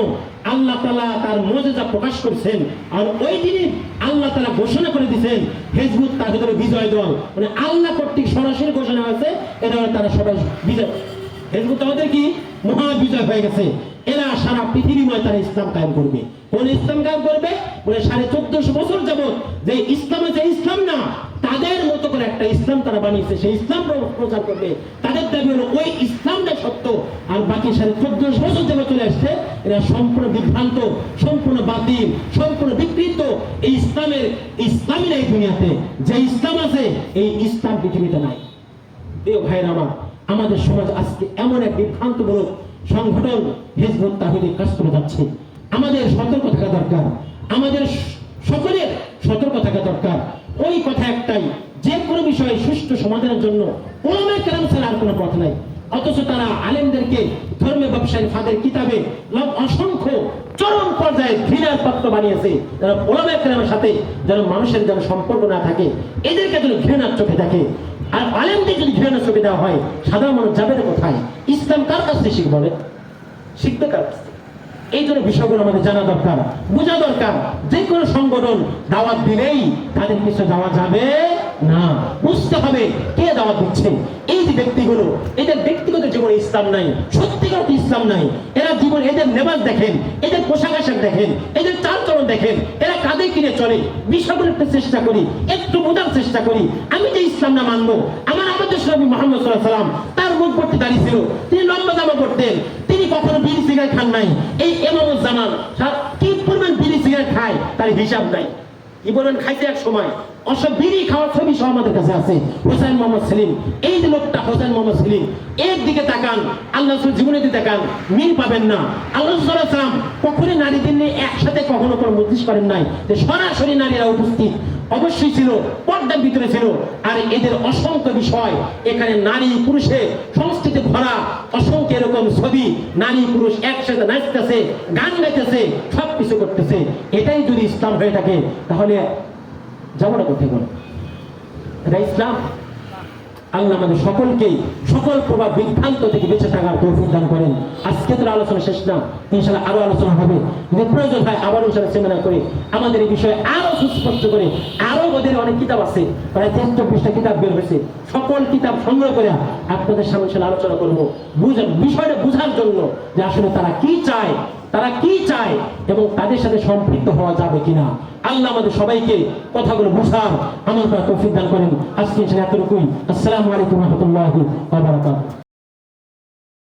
S2: আল্লাহ তাআলা তার মুজিজা প্রকাশ করেছেন। আর ওই দিনে আল্লাহ তাআলা ঘোষণা করে দিয়েছেন হিজবুত তাওহীদের বিজয় দল, মানে আল্লাহ কর্তৃক সরাসরি ঘোষণা হয়েছে এটা তারা সবাই বিজয়। হিজবুত তাওহীদের কি মহা বিজয় হয়ে গেছে। এরা সারা পৃথিবীময় তারা ইসলাম কায়েম করবে। কোন ইসলাম কায়েম করবে? বলে 1450 বছর যাবত যে ইসলামে, যে ইসলাম না, তাদের মতো করে একটা ইসলাম তারা বানিয়েছে, সেই ইসলাম প্রচার করবে। তাদের দাবি হলো ওই ইসলামটা সত্য, আর বাকি 1450 বছর যাবত চলে আসছে এরা সম্পূর্ণ বিভ্রান্ত, সম্পূর্ণ বাতিল, সম্পূর্ণ বিকৃত। এই ইসলামী নাই দুনিয়াতে। যে ইসলাম আছে এই ইসলাম পৃথিবীতে নাই। প্রিয় ভাইরা আমার, আমাদের সমাজ আজকে এমন এক বিভ্রান্তমূলক সংগঠন হিজবুত তাওহীদের কাজ করে যাচ্ছে। আমাদের সতর্ক থাকা দরকার, আমাদের সকলের সতর্ক থাকা দরকার। ওই কথা একটাই, যে কোনো বিষয়ে সুষ্ঠু সমাধানের জন্য উলামায়ে কেরাম ছাড়া আর কোনো পথ নাই। অথচ তারা আলেমদেরকে ধর্মীয় ব্যবসায়ী ফাঁদের কিতাবে অসংখ্য চরম পর্যায়ে ঘৃণার পাত্র বানিয়েছে। যারা উলামায়ে কেরামের সাথে যেন মানুষের যেন সম্পর্ক না থাকে, এদেরকে যেন ঘৃণার চোখে দেখে। আর আলেমদের যদি ঘৃণার চোখে দেওয়া হয়, সাধারণ মানুষ যাবে না কোথায়? ইসলাম কার কাছ থেকে শিখবে? শিখবে কার কাছ থেকে? এই জন্য বিষয়গুলো আমাদের জানা দরকার, বোঝা দরকার। যে কোনো সংগঠন দাওয়াত দিলেই তাদের কিছু দেওয়া যাবে না, বুঝতে হবে কে দাওয়াত দিচ্ছে। এই যে ব্যক্তিগুলো, এদের ব্যক্তিগত জীবনে ইসলাম নাই, সত্যিকার ইসলাম নাই। এরা জীবন, এদের নেবাজ দেখেন, এদের পোশাক আশাক দেখেন, এদের চালচলন দেখেন, এরা কাঁধে কিনে চলে। বিষয়গুলো একটু চেষ্টা করি, একটু বোঝার চেষ্টা করি। আমি যে ইসলাম না মানবো, আমাদের নবী মুহাম্মদ সাল্লাল্লাহু আলাইহি ওয়াসাল্লাম, তার মুখ ভর্তি দাড়ি ছিল, তিনি লম্বা জামা পরতেন, তিনি কখনো বিড়ি সিগারেট খান নাই। এই ইমামুজ্জামান কি পরিমাণ বিড়ি সিগারেট খায় তার হিসাব নাই। কি বলেন খাইতে এক সময় অসব বিড়ি খাওয়ার ছবি সব আমাদের কাছে আছে। হোসেন মোহাম্মদ সেলিম, এই যে লোকটা হোসেন মোহাম্মদ সেলিম, এর দিকে তাকান, আল্লাহ জীবনের দিকে তাকান, মিল পাবেন না। আল্লাহ সাল্লাল্লাহু আলাইহি ওয়াসাল্লাম কখনো নারীদের নিয়ে একসাথে কখনো কোনো মজলিস করেন নাই, যে সরাসরি নারীরা উপস্থিত অবশ্যই ছিল, পর্দার ভিতরে ছিল। আর এদের অসংখ্য বিষয়, এখানে নারী পুরুষের সংস্কৃতি ভরা অসংখ্য এরকম ছবি, নারী পুরুষ একসাথে নাচতেছে, গান গাইতেছে, সবকিছু করতেছে। এটাই যদি ইসলাম হয়ে থাকে তাহলে যাবোটা কোথায়? বলো, এটা ইসলাম? আল্লাহ আমাদের সকলকেই সকল প্রভাব বিভ্রান্ত থেকে বেঁচে থাকার তৌফিক দান করেন। আজকে তো আলোচনা শেষ না, ইনশাআল্লাহ আরো আলোচনা হবে। যদি প্রয়োজন হয় আবার ইনশাআল্লাহ সেমিনার করে আমাদের এই বিষয়ে আরো সুস্পষ্ট করে, আরো ওদের অনেক কিতাব আছে, প্রায় 43টা কিতাব বের হয়েছে। সকল কিতাব সংগ্রহ করে আপনাদের সামনে ইনশাআল্লাহ আলোচনা করবো, বিষয়টা বোঝার জন্য যে আসলে তারা কি চায়, এবং তাদের সাথে সম্পৃক্ত হওয়া যাবে কিনা। আল্লাহ আমাদের সবাইকে কথাগুলো বুঝার আমল করার তৌফিক দান করেন। আজকে এতটুকুই। আসসালামু আলাইকুম ওয়া রাহমাতুল্লাহি ওয়া বারাকাতুহু।